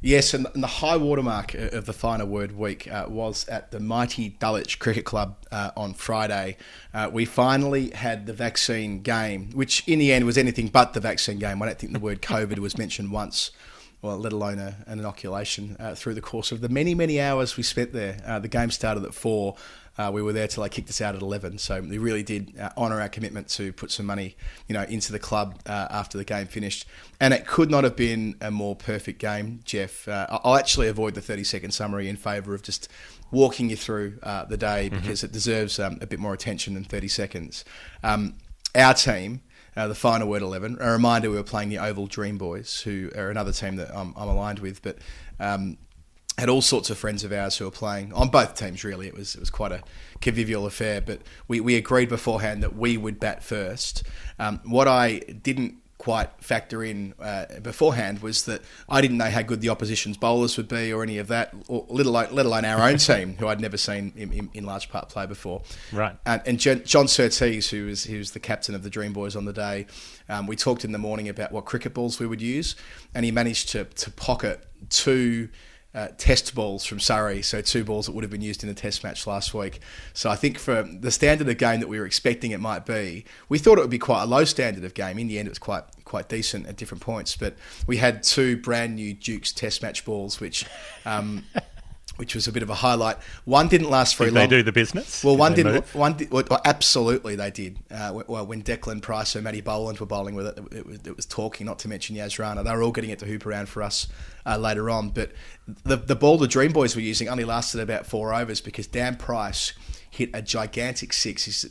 Yes, and the high watermark of the final word week was at the mighty Dulwich Cricket Club on Friday. We finally had the vaccine game, which in the end was anything but the vaccine game. I don't think the word COVID was mentioned once, well, let alone an inoculation through the course of the many, many hours we spent there. The game started at 4. We were there till they kicked us out at 11. So we really did honour our commitment to put some money, into the club after the game finished. And it could not have been a more perfect game, Jeff. I'll actually avoid the 30-second summary in favour of just walking you through the day because it deserves a bit more attention than 30 seconds. Our team, the final word 11, a reminder we were playing the Oval Dream Boys, who are another team that I'm aligned with, but had all sorts of friends of ours who were playing on both teams, really. It was quite a convivial affair, but we agreed beforehand that we would bat first. What I didn't quite factor in beforehand was that I didn't know how good the opposition's bowlers would be or any of that, or let alone our own team, who I'd never seen in large part play before. Right. And John Surtees, who was the captain of the Dream Boys on the day, we talked in the morning about what cricket balls we would use, and he managed to pocket 2 test balls from Surrey, so 2 balls that would have been used in a test match last week. So I think for the standard of game that we were expecting it might be, we thought it would be quite a low standard of game. In the end, it was quite decent at different points, but we had 2 brand new Dukes test match balls, which was a bit of a highlight. One didn't last very long. Did they do the business? Well, well, absolutely they did. When Declan Price and Matty Boland were bowling with it was talking, not to mention Yaz Rana. They were all getting it to hoop around for us later on. But the ball the Dream Boys were using only lasted about 4 overs because Dan Price hit a gigantic 6. He's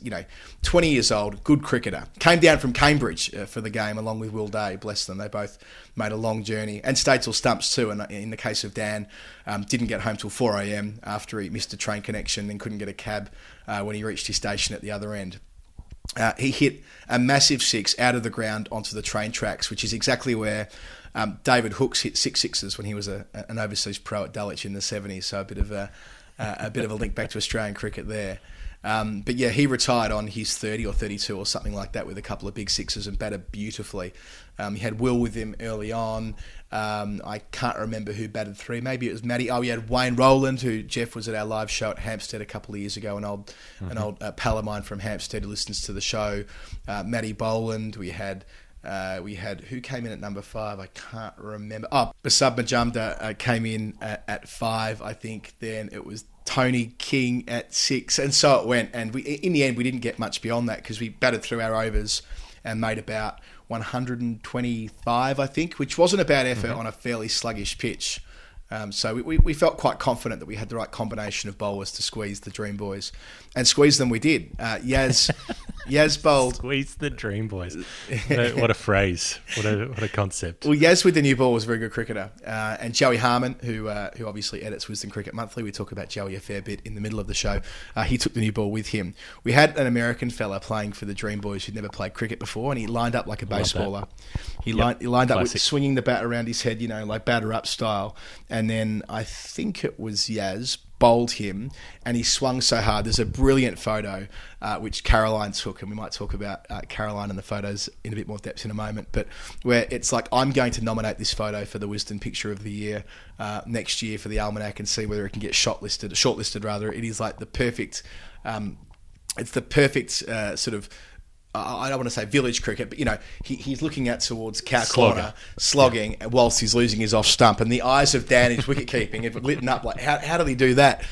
20 years old, good cricketer. Came down from Cambridge for the game along with Will Day, bless them. They both made a long journey and stayed till stumps too. And in the case of Dan, didn't get home till 4 a.m. after he missed a train connection and couldn't get a cab when he reached his station at the other end. He hit a massive 6 out of the ground onto the train tracks, which is exactly where David Hooks hit 6 sixes when he was an overseas pro at Dulwich in the 70s. So a bit of a link back to Australian cricket there. But yeah, he retired on his 30 or 32 or something like that with a couple of big 6s and batted beautifully. He had Will with him early on. I can't remember who batted 3. Maybe it was Matty. Oh, he had Wayne Rowland, who Jeff was at our live show at Hampstead a couple of years ago, an old pal of mine from Hampstead who listens to the show. Matty Boland. We had who came in at number 5? I can't remember. Oh, Basab Majumdar came in at 5, I think. Then it was Tony King at 6, and so it went. And in the end, we didn't get much beyond that because we batted through our overs and made about 125, I think, which wasn't a bad effort on a fairly sluggish pitch. So we felt quite confident that we had the right combination of bowlers to squeeze the Dream Boys, and squeeze them we did. Yaz bowled. Squeeze the Dream Boys. What a phrase! What a concept. Well, Yaz with the new ball was a very good cricketer, and Joey Harmon, who obviously edits Wisdom Cricket Monthly. We talk about Joey a fair bit in the middle of the show. He took the new ball with him. We had an American fella playing for the Dream Boys who'd never played cricket before, and he lined up like a baseballer. He lined up with swinging the bat around his head, like batter up style. And then I think it was Yaz bowled him, and he swung so hard. There's a brilliant photo which Caroline took, and we might talk about Caroline and the photos in a bit more depth in a moment, but where it's like, I'm going to nominate this photo for the Wisdom Picture of the Year next year for the Almanac and see whether it can get shortlisted rather. It is like the perfect, it's the perfect sort of, I don't want to say village cricket, but he's looking out towards Cow Corner, slogging whilst he's losing his off stump, and the eyes of Dan, his wicket keeping, have lit up like, how did he do that?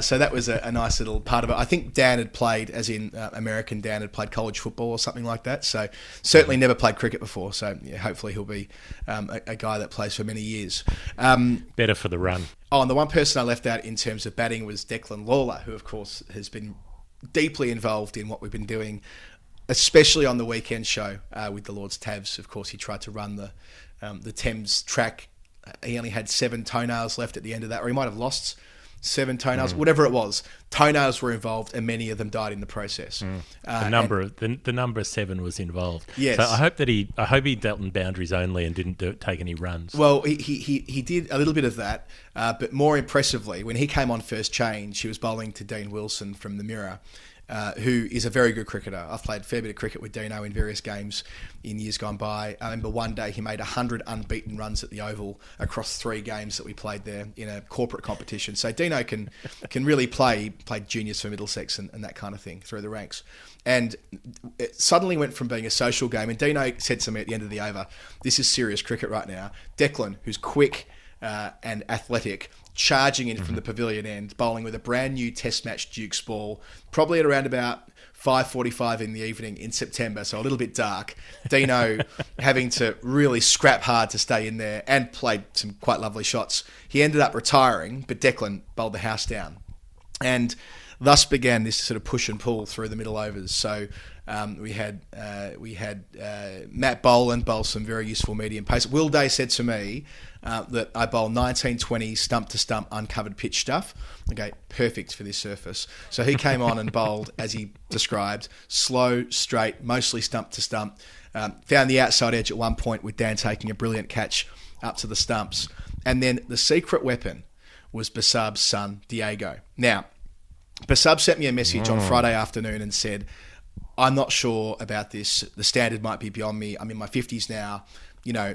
So that was a nice little part of it. I think Dan had played, as in American Dan had played college football or something like that. So certainly never played cricket before. So yeah, hopefully he'll be a guy that plays for many years. Better for the run. Oh, and the one person I left out in terms of batting was Declan Lawler, who of course has been deeply involved in what we've been doing, especially on the weekend show with the Lord's Tabs. Of course, he tried to run the Thames track. He only had 7 toenails left at the end of that, or he might have lost 7 toenails, whatever it was. Toenails were involved, and many of them died in the process. The number 7 was involved. Yes. So I hope he dealt in boundaries only and didn't take any runs. Well, he did a little bit of that, but more impressively, when he came on first change, he was bowling to Dean Wilson from the Mirror. who is a very good cricketer. I've played a fair bit of cricket with Dino in various games in years gone by. I remember one day he made 100 unbeaten runs at the Oval across 3 games that we played there in a corporate competition. So Dino can really play juniors for Middlesex and that kind of thing through the ranks. And it suddenly went from being a social game. And Dino said to me at the end of the over, "This is serious cricket right now." Declan, who's quick and athletic, charging in from the pavilion end, bowling with a brand new Test match Duke's ball, probably at around about 5:45 in the evening in September, so a little bit dark. Dino having to really scrap hard to stay in there and played some quite lovely shots. He ended up retiring, but Declan bowled the house down. And thus began this sort of push and pull through the middle overs. So we had Matt Boland bowl some very useful medium pace. Will Day said to me that I bowl 1920 stump to stump uncovered pitch stuff. Okay, perfect for this surface. So he came on and bowled, as he described, slow, straight, mostly stump to stump. Found the outside edge at one point with Dan taking a brilliant catch up to the stumps. And then the secret weapon was Basab's son, Diego. Now, Basab sent me a message on Friday afternoon and said, "I'm not sure about this. The standard might be beyond me. I'm in my 50s now.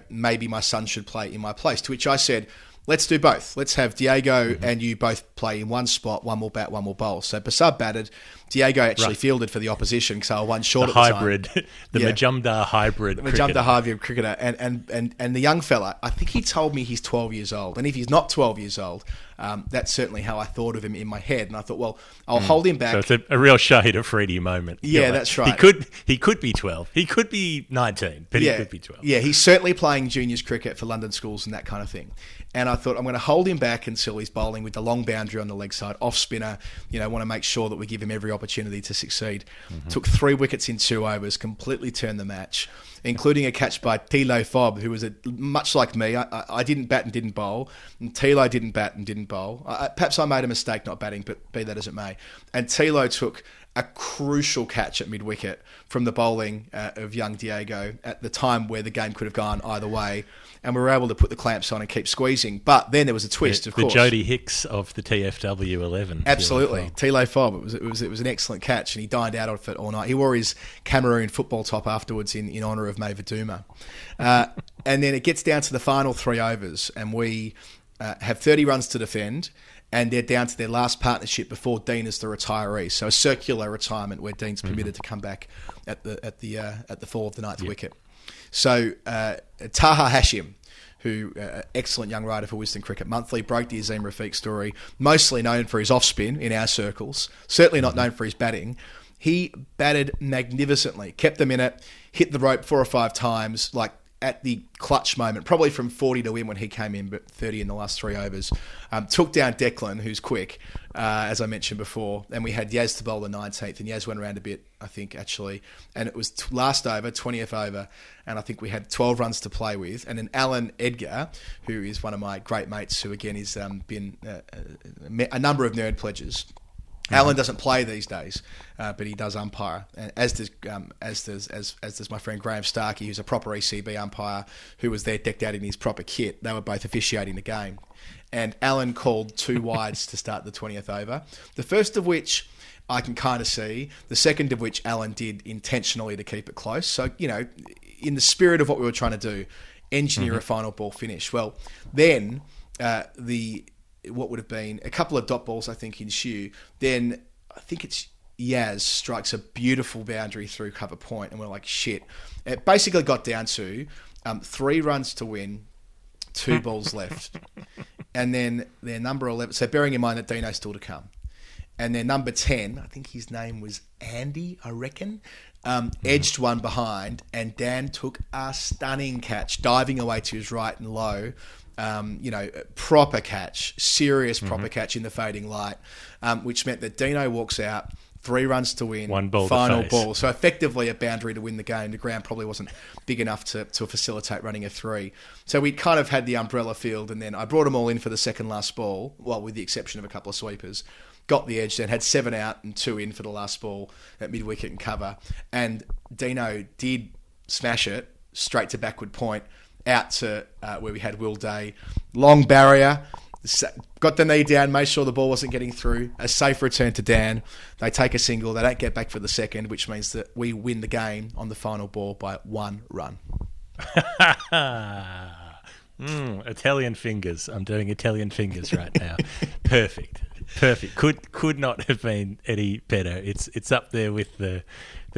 Maybe my son should play in my place." To which I said, "Let's do both. Let's have Diego and you both play in one spot. One will bat, one will bowl." So Basab batted. Diego actually fielded for the opposition because I was one short at the hybrid, time. the Majumdar hybrid Majumdar hybrid cricketer. And the young fella, I think he told me he's 12 years old. And if he's not 12 years old, that's certainly how I thought of him in my head. And I thought, well, I'll hold him back. So it's a real Shade of Freddie moment. Yeah, that's right. He could be 12. He could be 19, but he could be 12. Yeah, he's certainly playing juniors cricket for London schools and that kind of thing. And I thought, I'm going to hold him back until he's bowling with the long boundary on the leg side, off spinner. Want to make sure that we give him every opportunity to succeed. Took 3 wickets in 2 overs, completely turned the match, including a catch by Tilo Fob, who was much like me. I didn't bat and didn't bowl, and Tilo didn't bat and didn't bowl. Perhaps I made a mistake not batting, but be that as it may. And Tilo took a crucial catch at mid-wicket from the bowling of young Diego at the time where the game could have gone either way. And we were able to put the clamps on and keep squeezing. But then there was a twist, of course. The Jody Hicks of the TFW 11. Absolutely. Tilo Fob. It was an excellent catch, and he dined out of it all night. He wore his Cameroon football top afterwards in honour of Mava Duma. And then it gets down to the final 3 overs, and we have 30 runs to defend, and they're down to their last partnership before Dean is the retiree. So a circular retirement where Dean's permitted to come back at the fall of the 9th wicket. So Taha Hashim, who excellent young writer for Wisden Cricket Monthly, broke the Azim Rafiq story, mostly known for his off-spin in our circles, certainly not known for his batting. He batted magnificently, kept them in it, hit the rope 4 or 5 times, like at the clutch moment, probably from 40 to win when he came in, but 30 in the last 3 overs. Took down Declan, who's quick, as I mentioned before, and we had Yaz to bowl the 19th, and Yaz went around a bit, I think, actually, and it was last over, 20th over, and I think we had 12 runs to play with, and then Alan Edgar, who is one of my great mates, who again has been a number of nerd pledges. Alan doesn't play these days, but he does umpire, as does my friend Graham Starkey, who's a proper ECB umpire, who was there decked out in his proper kit. They were both officiating the game, and Alan called 2 wides to start the 20th over. The first of which I can kind of see. The second of which Alan did intentionally to keep it close. So in the spirit of what we were trying to do, engineer a final ball finish. Well, then what would have been a couple of dot balls, I think, ensue. Then I think it's Yaz strikes a beautiful boundary through cover point, and we're like, shit. It basically got down to 3 runs to win, 2 balls left. And then their number 11, so bearing in mind that Dino's still to come. And their number 10, I think his name was Andy, I reckon, edged one behind, and Dan took a stunning catch, diving away to his right and low. Proper catch, serious proper catch in the fading light, which meant that Dino walks out, 3 runs to win, 1 ball final ball. So effectively a boundary to win the game. The ground probably wasn't big enough to facilitate running a 3. So we kind of had the umbrella field, and then I brought them all in for the second last ball, well, with the exception of a couple of sweepers. Got the edge, then had 7 out and 2 in for the last ball at mid-wicket and cover. And Dino did smash it straight to backward point, out to where we had Will Day. Long barrier, got the knee down, made sure the ball wasn't getting through. A safe return to Dan. They take a single. They don't get back for the second, which means that we win the game on the final ball by 1 run. Italian fingers. I'm doing Italian fingers right now. Perfect. Could not have been any better. It's up there with the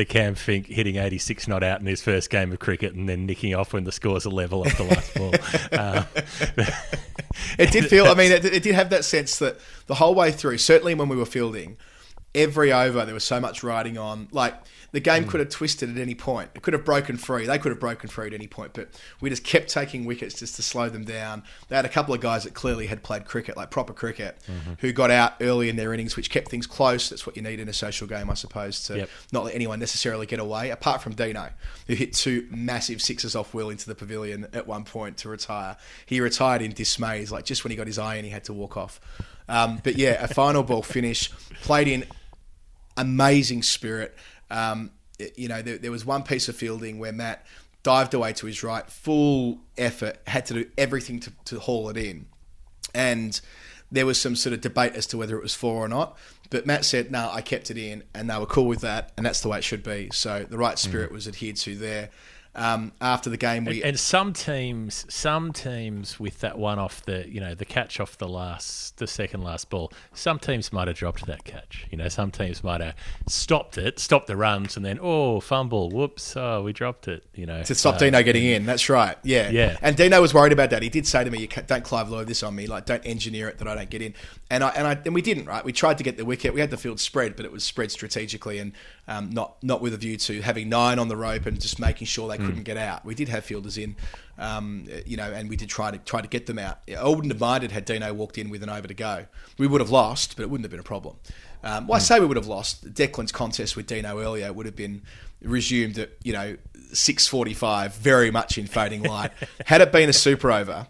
Cam Fink hitting 86 not out in his first game of cricket and then nicking off when the scores are level off the last ball. It did feel, I mean, it did have that sense that the whole way through, certainly when we were fielding, every over there was so much riding on. Like, the game could have twisted at any point. It could have broken free. They could have broken free at any point, but we just kept taking wickets just to slow them down. They had a couple of guys that clearly had played cricket, like proper cricket, who got out early in their innings, which kept things close. That's what you need in a social game, I suppose, to not let anyone necessarily get away, apart from Dino, who hit 2 massive sixes off Will into the pavilion at one point to retire. He retired in dismay. He's like, just when he got his eye in, he had to walk off. But yeah, a final ball finish, played in amazing spirit. There was one piece of fielding where Matt dived away to his right, full effort, had to do everything to haul it in. And there was some sort of debate as to whether it was 4 or not. But Matt said, no, I kept it in, and they were cool with that, and that's the way it should be. So the right spirit was adhered to there. After the game, and some teams with that one off the catch off the second last ball, some teams might have dropped that catch. Some teams might have stopped the runs, and then fumble, whoops, we dropped it. To stop Dino getting in. That's right. Yeah. And Dino was worried about that. He did say to me, "Don't Clive Lloyd this on me. Like, don't engineer it that I don't get in." And we didn't. Right. We tried to get the wicket. We had the field spread, but it was spread strategically and not with a view to having 9 on the rope and just making sure they couldn't get out. We did have fielders in, and we did try to get them out. I wouldn't have minded had Dino walked in with an over to go. We would have lost, but it wouldn't have been a problem. I say we would have lost. Declan's contest with Dino earlier would have been resumed at 6:45, very much in fading light. Had it been a super over,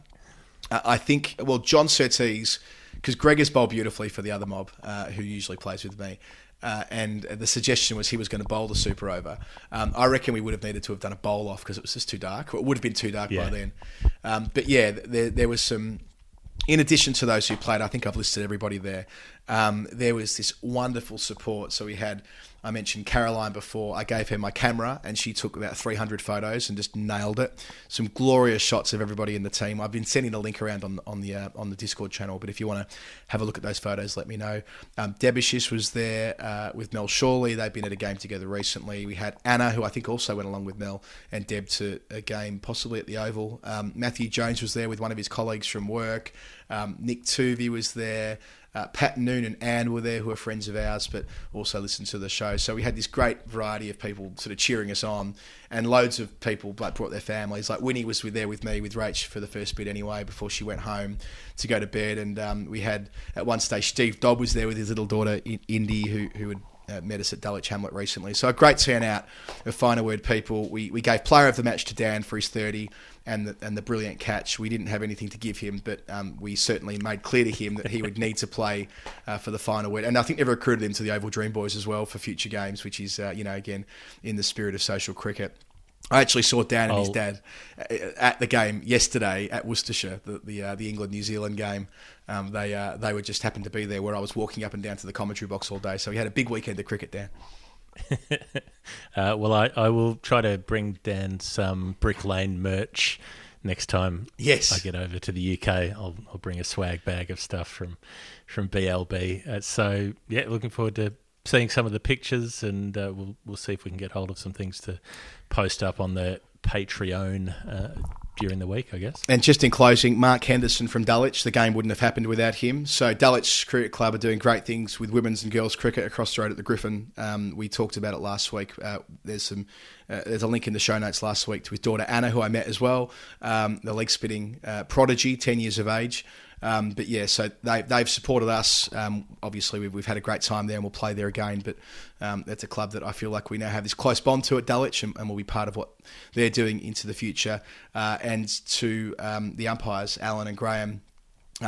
I think. Well, John Surtees, because Greg has bowled beautifully for the other mob, who usually plays with me. And the suggestion was he was going to bowl the super over. I reckon we would have needed to have done a bowl off because it was just too dark. It would have been too dark by then. But yeah, there was some... In addition to those who played, I think I've listed everybody there. There was this wonderful support. So we had... I mentioned Caroline before. I gave her my camera and she took about 300 photos and just nailed it. Some glorious shots of everybody in the team. I've been sending a link around on the Discord channel, but if you want to have a look at those photos, let me know. Debashis was there with Mel Shawley. They've been at a game together recently. We had Anna, who I think also went along with Mel and Deb to a game possibly at the Oval. Matthew Jones was there with one of his colleagues from work. Nick Tuvey was there. Pat Noon and Anne were there, who are friends of ours, but also listened to the show. So we had this great variety of people sort of cheering us on, and loads of people brought their families. Like Winnie was there with me, with Rach for the first bit anyway, before she went home to go to bed. And we had, at one stage, Steve Dobb was there with his little daughter, Indy, who had met us at Dulwich Hamlet recently. So a great turnout of Final Word people. We gave player of the match to Dan for his 30 and the brilliant catch. We didn't have anything to give him, but we certainly made clear to him that he would need to play for the Final Word. And I think they've recruited him to the Oval Dream Boys as well for future games, which is, again, in the spirit of social cricket. I actually saw Dan and his dad at the game yesterday at Worcestershire, the England-New Zealand game. They were just happened to be there where I was walking up and down to the commentary box all day. So we had a big weekend of cricket, Dan. Well, I will try to bring Dan some Brick Lane merch next time. Yes, I get over to the UK. I'll bring a swag bag of stuff from BLB. So yeah, looking forward to seeing some of the pictures, and we'll see if we can get hold of some things to post up on the Patreon during the week, I guess. And just in closing, Mark Henderson from Dulwich, the game wouldn't have happened without him. So Dulwich Cricket Club are doing great things with women's and girls cricket across the road at the Griffin. We talked about it last week. There's a link in the show notes last week to his daughter Anna, who I met as well, the leg spinning prodigy, 10 years of age. But yeah, so they've supported us. Obviously, we've had a great time there and we'll play there again. But that's a club that I feel like we now have this close bond to at Dulwich, and will be part of what they're doing into the future. And to the umpires, Alan and Graham,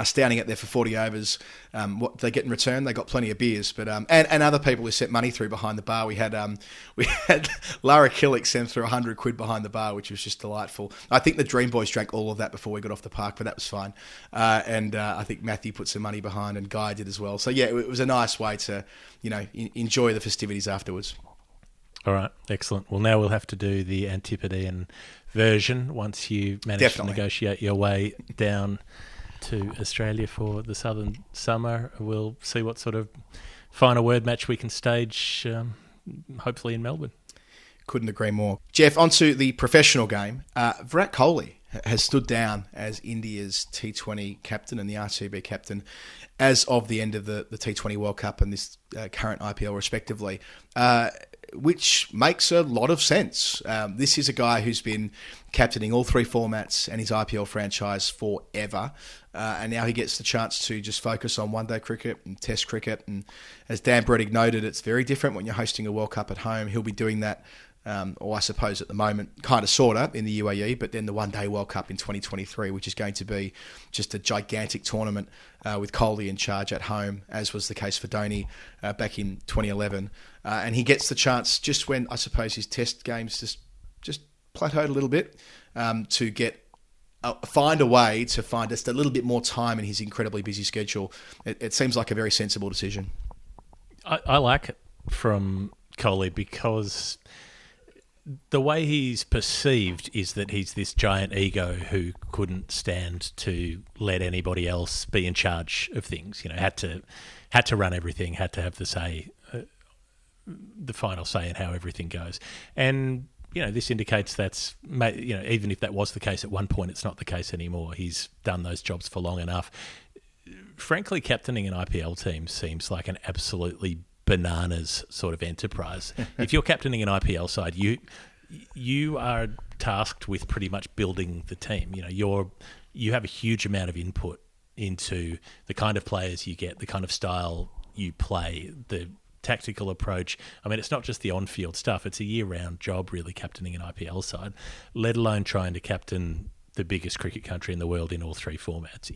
standing out there for 40 overs. What they get in return, they got plenty of beers, but and other people who sent money through behind the bar. We had Lara Killick sent through £100 behind the bar, which was just delightful. I think the Dream Boys drank all of that before we got off the park, but that was fine. And I think Matthew put some money behind, and Guy did as well. So yeah, it was a nice way to enjoy the festivities afterwards. All right, excellent. Well, now we'll have to do the Antipodean version once you manage to negotiate your way down to Australia for the Southern Summer. We'll see what sort of final word match we can stage, hopefully in Melbourne. Couldn't agree more. Jeff, onto the professional game. Virat Kohli has stood down as India's T20 captain and the RCB captain as of the end of the T20 World Cup and this current IPL respectively, which makes a lot of sense. This is a guy who's been captaining all three formats and his IPL franchise forever. And now he gets the chance to just focus on one-day cricket and test cricket. And as Dan Brettig noted, it's very different when you're hosting a World Cup at home. He'll be doing that, or I suppose at the moment, kind of, sort of, in the UAE, but then the one-day World Cup in 2023, which is going to be just a gigantic tournament with Kohli in charge at home, as was the case for Dhoni back in 2011. And he gets the chance just when, I suppose, his test games just plateaued a little bit to find a way to find just a little bit more time in his incredibly busy schedule. It seems like a very sensible decision. I like it from Kohli because the way he's perceived is that he's this giant ego who couldn't stand to let anybody else be in charge of things. Had to run everything, had to have the final say in how everything goes. And this indicates that's, even if that was the case at one point, it's not the case anymore. He's done those jobs for long enough. Frankly, captaining an IPL team seems like an absolutely bananas sort of enterprise. If you're captaining an IPL side, you are tasked with pretty much building the team. You have a huge amount of input into the kind of players you get, the kind of style you play, the tactical approach. I mean, it's not just the on-field stuff. It's a year-round job, really, captaining an IPL side, let alone trying to captain the biggest cricket country in the world in all three formats.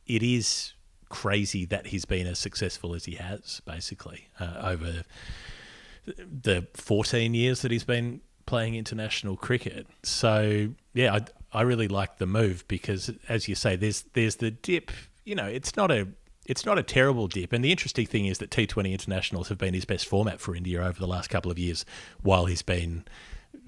It is crazy that he's been as successful as he has, basically, over the 14 years that he's been playing international cricket. So, yeah, I really like the move because, as you say, there's the dip. It's not a terrible dip. And the interesting thing is that T20 internationals have been his best format for India over the last couple of years, while he's been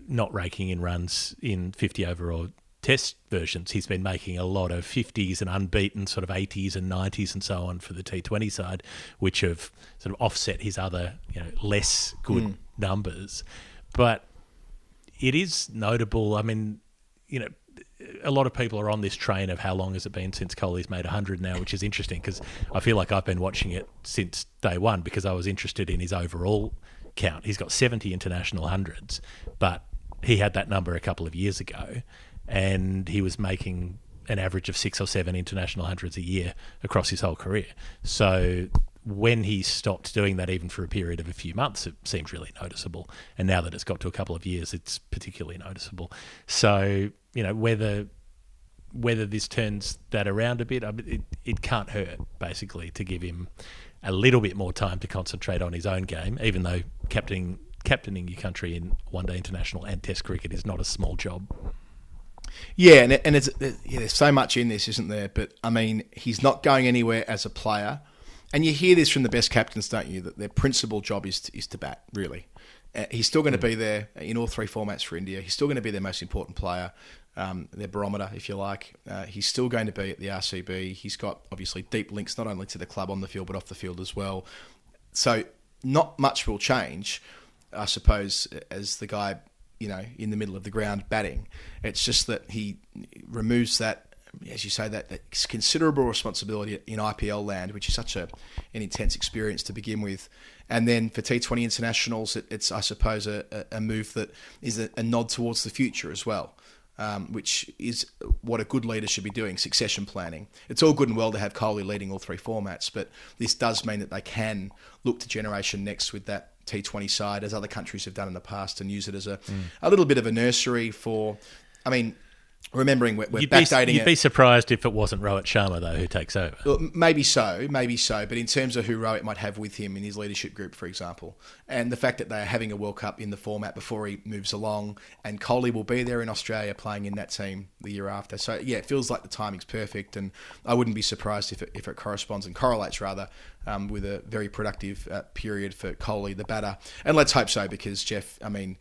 not raking in runs in 50 over or test versions. He's been making a lot of 50s and unbeaten sort of 80s and 90s and so on for the T20 side, which have sort of offset his other, less good numbers. But it is notable. I mean, a lot of people are on this train of how long has it been since Kohli's made 100 now, which is interesting because I feel like I've been watching it since day one because I was interested in his overall count. He's got 70 international hundreds, but he had that number a couple of years ago and he was making an average of 6 or 7 international hundreds a year across his whole career. So when he stopped doing that, even for a period of a few months, it seemed really noticeable. And now that it's got to a couple of years, it's particularly noticeable. So, whether this turns that around a bit, it can't hurt, basically, to give him a little bit more time to concentrate on his own game, even though captaining your country in one-day international and test cricket is not a small job. Yeah, and there's so much in this, isn't there? But, I mean, he's not going anywhere as a player. And you hear this from the best captains, don't you, that their principal job is to bat, really. He's still going to be there in all three formats for India. He's still going to be their most important player, their barometer, if you like. He's still going to be at the RCB. He's got, obviously, deep links not only to the club on the field, but off the field as well. So not much will change, I suppose, as the guy, in the middle of the ground batting. It's just that he removes that, as you say, that considerable responsibility in IPL land, which is such an intense experience to begin with. And then for T20 internationals, it's I suppose, a move that is a nod towards the future as well, which is what a good leader should be doing, succession planning. It's all good and well to have Kohli leading all three formats, but this does mean that they can look to Generation Next with that T20 side, as other countries have done in the past, and use it as a little bit of a nursery for... I mean, Remembering we're You'd backdating be surprised if it wasn't Rohit Sharma, though, who takes over. Well, maybe so. But in terms of who Rohit might have with him in his leadership group, for example, and the fact that they are having a World Cup in the format before he moves along, and Kohli will be there in Australia playing in that team the year after. So, yeah, it feels like the timing's perfect, and I wouldn't be surprised if it corresponds and correlates, rather, with a very productive period for Kohli, the batter. And let's hope so, because, Jeff, I mean,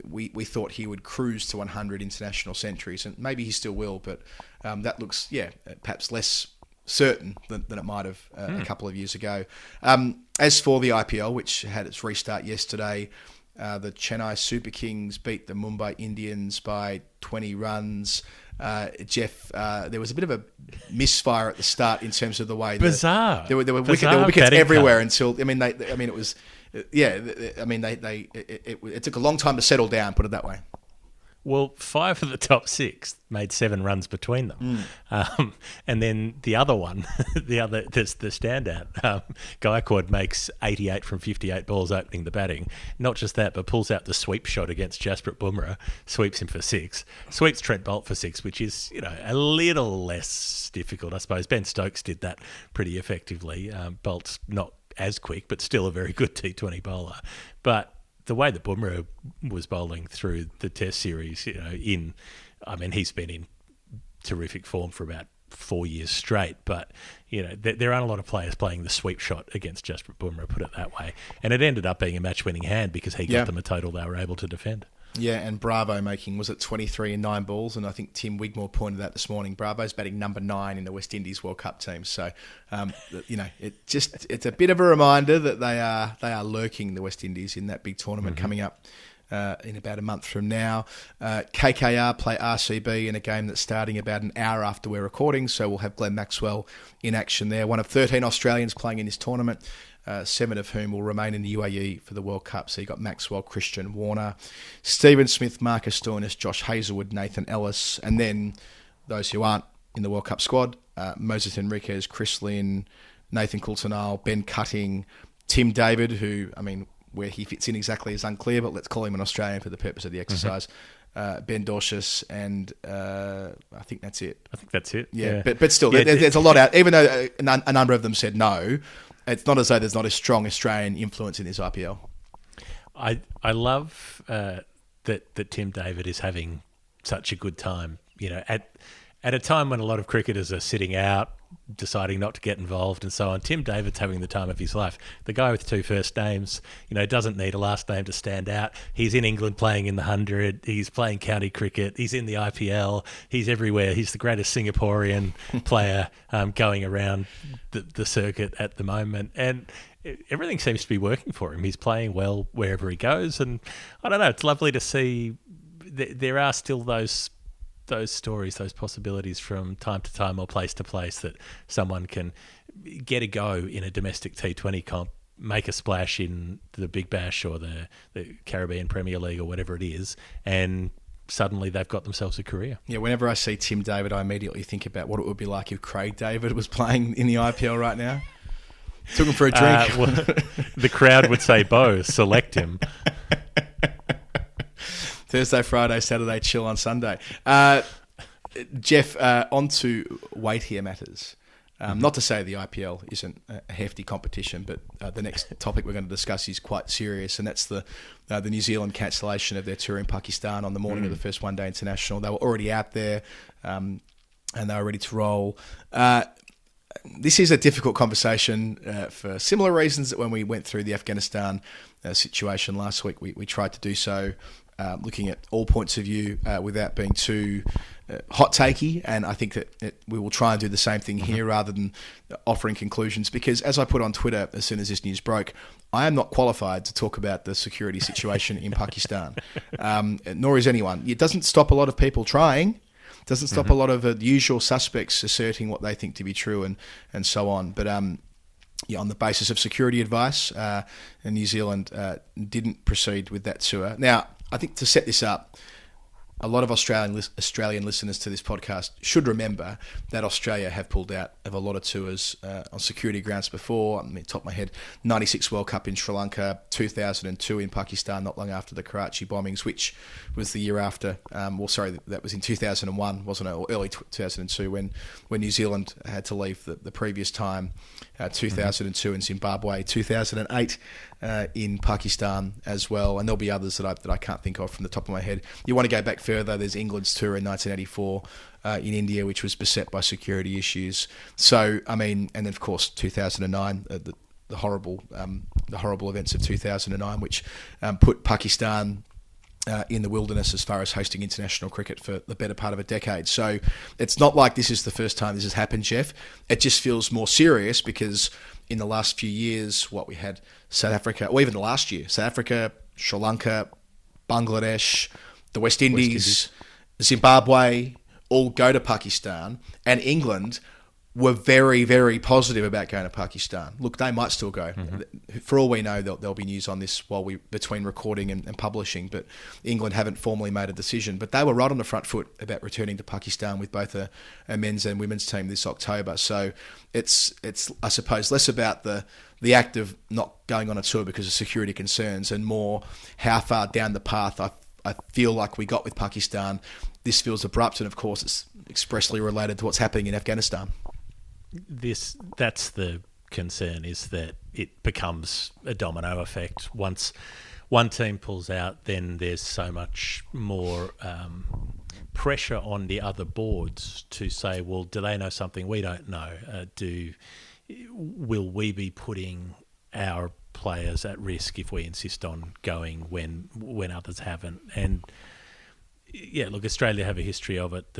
we thought he would cruise to 100 international centuries, and maybe he still will, but that looks, perhaps less certain than it might have a couple of years ago. As for the IPL, which had its restart yesterday, the Chennai Super Kings beat the Mumbai Indians by 20 runs. Jeff, there was a bit of a misfire at the start in terms of the way bizarre. There were wickets everywhere until it was. It took a long time to settle down, put it that way. Well, 5 of the top 6 made 7 runs between them. And then the other one, the standout, Gaikwad makes 88 from 58 balls opening the batting. Not just that, but pulls out the sweep shot against Jasprit Bumrah, sweeps him for 6, sweeps Trent Boult for 6, which is, a little less difficult, I suppose. Ben Stokes did that pretty effectively. Boult's not as quick, but still a very good T20 bowler. But the way that Bumrah was bowling through the Test series, he's been in terrific form for about 4 years straight. But there aren't a lot of players playing the sweep shot against Jasprit Bumrah, put it that way. And it ended up being a match-winning hand because he got them a total they were able to defend. Yeah, and Bravo making, was it 23 in 9 balls? And I think Tim Wigmore pointed out this morning, Bravo's batting number 9 in the West Indies World Cup team. So, it's a bit of a reminder that they are lurking, the West Indies, in that big tournament coming up in about a month from now. KKR play RCB in a game that's starting about an hour after we're recording, so we'll have Glenn Maxwell in action there. One of 13 Australians playing in this tournament. 7 of whom will remain in the UAE for the World Cup. So you've got Maxwell, Christian, Warner, Stephen Smith, Marcus Stoinis, Josh Hazlewood, Nathan Ellis, and then those who aren't in the World Cup squad, Moses Henriquez, Chris Lynn, Nathan Coulter-Nile, Ben Cutting, Tim David, who, where he fits in exactly is unclear, but let's call him an Australian for the purpose of the exercise. Ben Dorshus, and I think that's it. Yeah. But still, there's a lot out. Even though a number of them said no, it's not as though there's not a strong Australian influence in this IPL. I love that Tim David is having such a good time. At a time when a lot of cricketers are sitting out, deciding not to get involved and so on. Tim David's having the time of his life. The guy with 2 first names, doesn't need a last name to stand out. He's in England playing in the 100. He's playing county cricket. He's in the IPL. He's everywhere. He's the greatest Singaporean player going around the circuit at the moment. And everything seems to be working for him. He's playing well wherever he goes. And I don't know, it's lovely to see there are still those stories, those possibilities from time to time or place to place that someone can get a go in a domestic T20 comp, make a splash in the Big Bash or the Caribbean Premier League or whatever it is, and suddenly they've got themselves a career. Yeah, whenever I see Tim David, I immediately think about what it would be like if Craig David was playing in the IPL right now. Took him for a drink. The crowd would say, Bo, select him. Thursday, Friday, Saturday, chill on Sunday. Jeff, on to weightier matters. Not to say the IPL isn't a hefty competition, but the next topic we're going to discuss is quite serious, and that's the New Zealand cancellation of their tour in Pakistan on the morning of the first one-day international. They were already out there, and they were ready to roll. This is a difficult conversation for similar reasons that when we went through the Afghanistan situation last week, we tried to do so looking at all points of view without being too hot takey, and I think that we will try and do the same thing here rather than offering conclusions, because as I put on Twitter as soon as this news broke, I am not qualified to talk about the security situation in Pakistan, nor is anyone. It doesn't stop a lot of people trying, doesn't stop a lot of the usual suspects asserting what they think to be true and so on, but on the basis of security advice, New Zealand didn't proceed with that tour. Now, I think to set this up, a lot of Australian listeners to this podcast should remember that Australia have pulled out of a lot of tours on security grounds before. I mean, top of my head, 96 World Cup in Sri Lanka, 2002 in Pakistan, not long after the Karachi bombings, which was the year after. That was in 2001, wasn't it? Or early 2002 when New Zealand had to leave the previous time. 2002 in Zimbabwe, 2008 in Pakistan as well, and there'll be others that I can't think of from the top of my head. You want to go back further, there's England's tour in 1984 in India, which was beset by security issues. So, I mean, and then of course 2009, the horrible events of 2009, which put Pakistan in the wilderness as far as hosting international cricket for the better part of a decade. So it's not like this is the first time this has happened, Jeff. It just feels more serious because in the last few years, we had South Africa, or even last year, South Africa, Sri Lanka, Bangladesh, the West Indies, Zimbabwe, all go to Pakistan, and England were very, very positive about going to Pakistan. Look, they might still go. Mm-hmm. For all we know, there'll be news on this between recording and publishing, but England haven't formally made a decision. But they were right on the front foot about returning to Pakistan with both a men's and women's team this October. So it's I suppose, less about the act of not going on a tour because of security concerns and more how far down the path I feel like we got with Pakistan. This feels abrupt, and of course it's expressly related to what's happening in Afghanistan. That's the concern, is that it becomes a domino effect. Once one team pulls out, then there's so much more pressure on the other boards to say, well, do they know something we don't know? Will we be putting our players at risk if we insist on going when others haven't? And yeah, look, Australia have a history of it.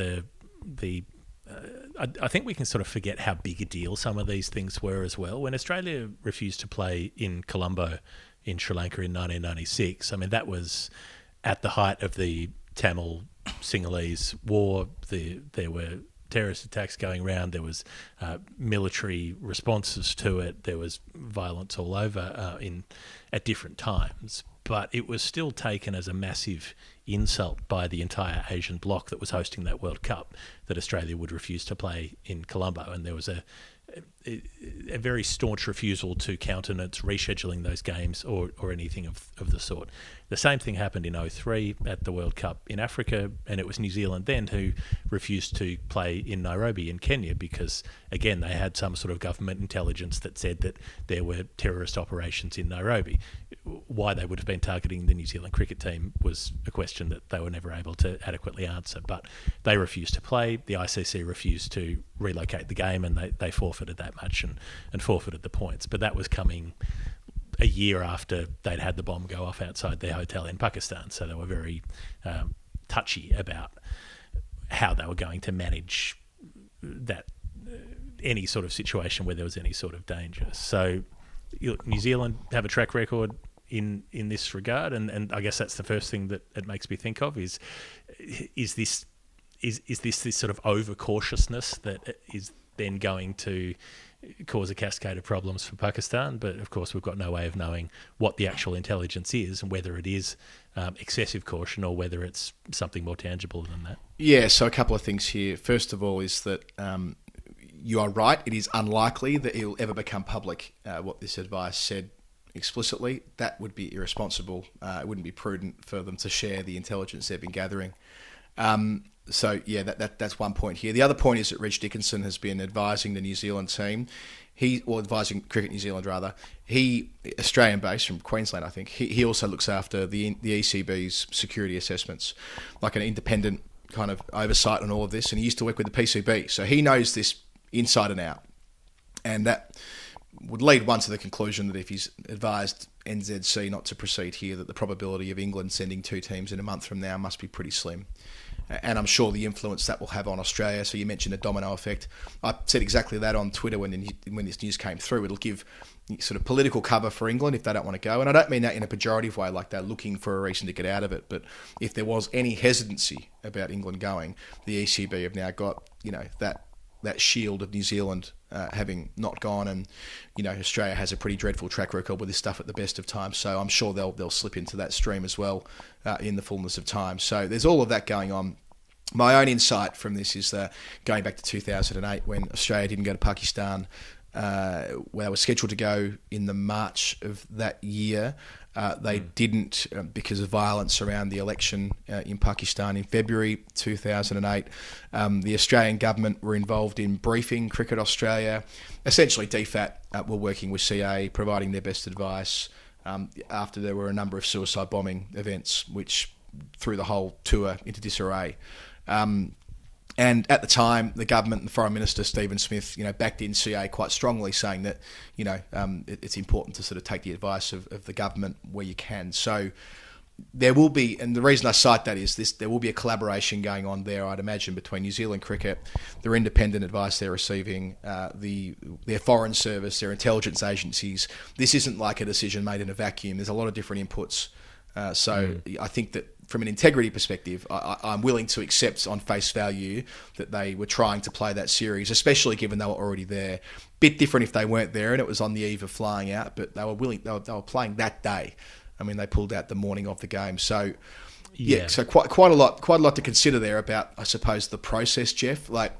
I think we can sort of forget how big a deal some of these things were as well. When Australia refused to play in Colombo in Sri Lanka in 1996, I mean, that was at the height of the Tamil Sinhalese war. There were terrorist attacks going around. There was military responses to it. There was violence all over at different times. But it was still taken as a massive insult by the entire Asian bloc that was hosting that World Cup that Australia would refuse to play in Colombo, and there was a very staunch refusal to countenance rescheduling those games or anything of the sort. The same thing happened in 2003 at the World Cup in Africa, and it was New Zealand then who refused to play in Nairobi in Kenya because, again, they had some sort of government intelligence that said that there were terrorist operations in Nairobi. Why they would have been targeting the New Zealand cricket team was a question that they were never able to adequately answer, but they refused to play. The ICC refused to relocate the game, and they forfeited that much and forfeited the points. But that was coming a year after they'd had the bomb go off outside their hotel in Pakistan, so they were very touchy about how they were going to manage that any sort of situation where there was any sort of danger. So New Zealand have a track record in this regard, and I guess that's the first thing that it makes me think of is this sort of overcautiousness that is then going to cause a cascade of problems for Pakistan. But of course we've got no way of knowing what the actual intelligence is and whether it is excessive caution or whether it's something more tangible than that. Yeah, so a couple of things here. First of all is that you are right, it is unlikely that it will ever become public what this advice said explicitly. That would be irresponsible. It wouldn't be prudent for them to share the intelligence they've been gathering. So that's one point here. The other point is that Reg Dickinson has been advising the New Zealand team. Advising Cricket New Zealand rather. He, Australian based from Queensland, I think. He also looks after the ECB's security assessments, like an independent kind of oversight on all of this. And he used to work with the PCB, so he knows this inside and out. And that would lead one to the conclusion that if he's advised NZC not to proceed here, that the probability of England sending two teams in a month from now must be pretty slim. And I'm sure the influence that will have on Australia. So you mentioned a domino effect. I said exactly that on Twitter when this news came through. It'll give sort of political cover for England if they don't want to go. And I don't mean that in a pejorative way, like they're looking for a reason to get out of it. But if there was any hesitancy about England going, the ECB have now got that shield of New Zealand having not gone, and Australia has a pretty dreadful track record with this stuff at the best of times. So I'm sure they'll slip into that stream as well in the fullness of time. So there's all of that going on. My own insight from this is going back to 2008 when Australia didn't go to Pakistan, where they were scheduled to go in the March of that year. They didn't because of violence around the election in Pakistan in February 2008. The Australian government were involved in briefing Cricket Australia. Essentially, DFAT were working with CA, providing their best advice after there were a number of suicide bombing events which threw the whole tour into disarray. And at the time, the government and the Foreign Minister, Stephen Smith, backed in CA quite strongly, saying that, it's important to sort of take the advice of the government where you can. So there will be, and the reason I cite that is there will be a collaboration going on there, I'd imagine, between New Zealand Cricket, their independent advice they're receiving, their foreign service, their intelligence agencies. This isn't like a decision made in a vacuum. There's a lot of different inputs. I think that from an integrity perspective, I'm willing to accept on face value that they were trying to play that series, especially given they were already there. Bit different if they weren't there and it was on the eve of flying out, but they were willing. They were playing that day. I mean, they pulled out the morning of the game. So so quite a lot to consider there about, I suppose, the process, Jeff. Like,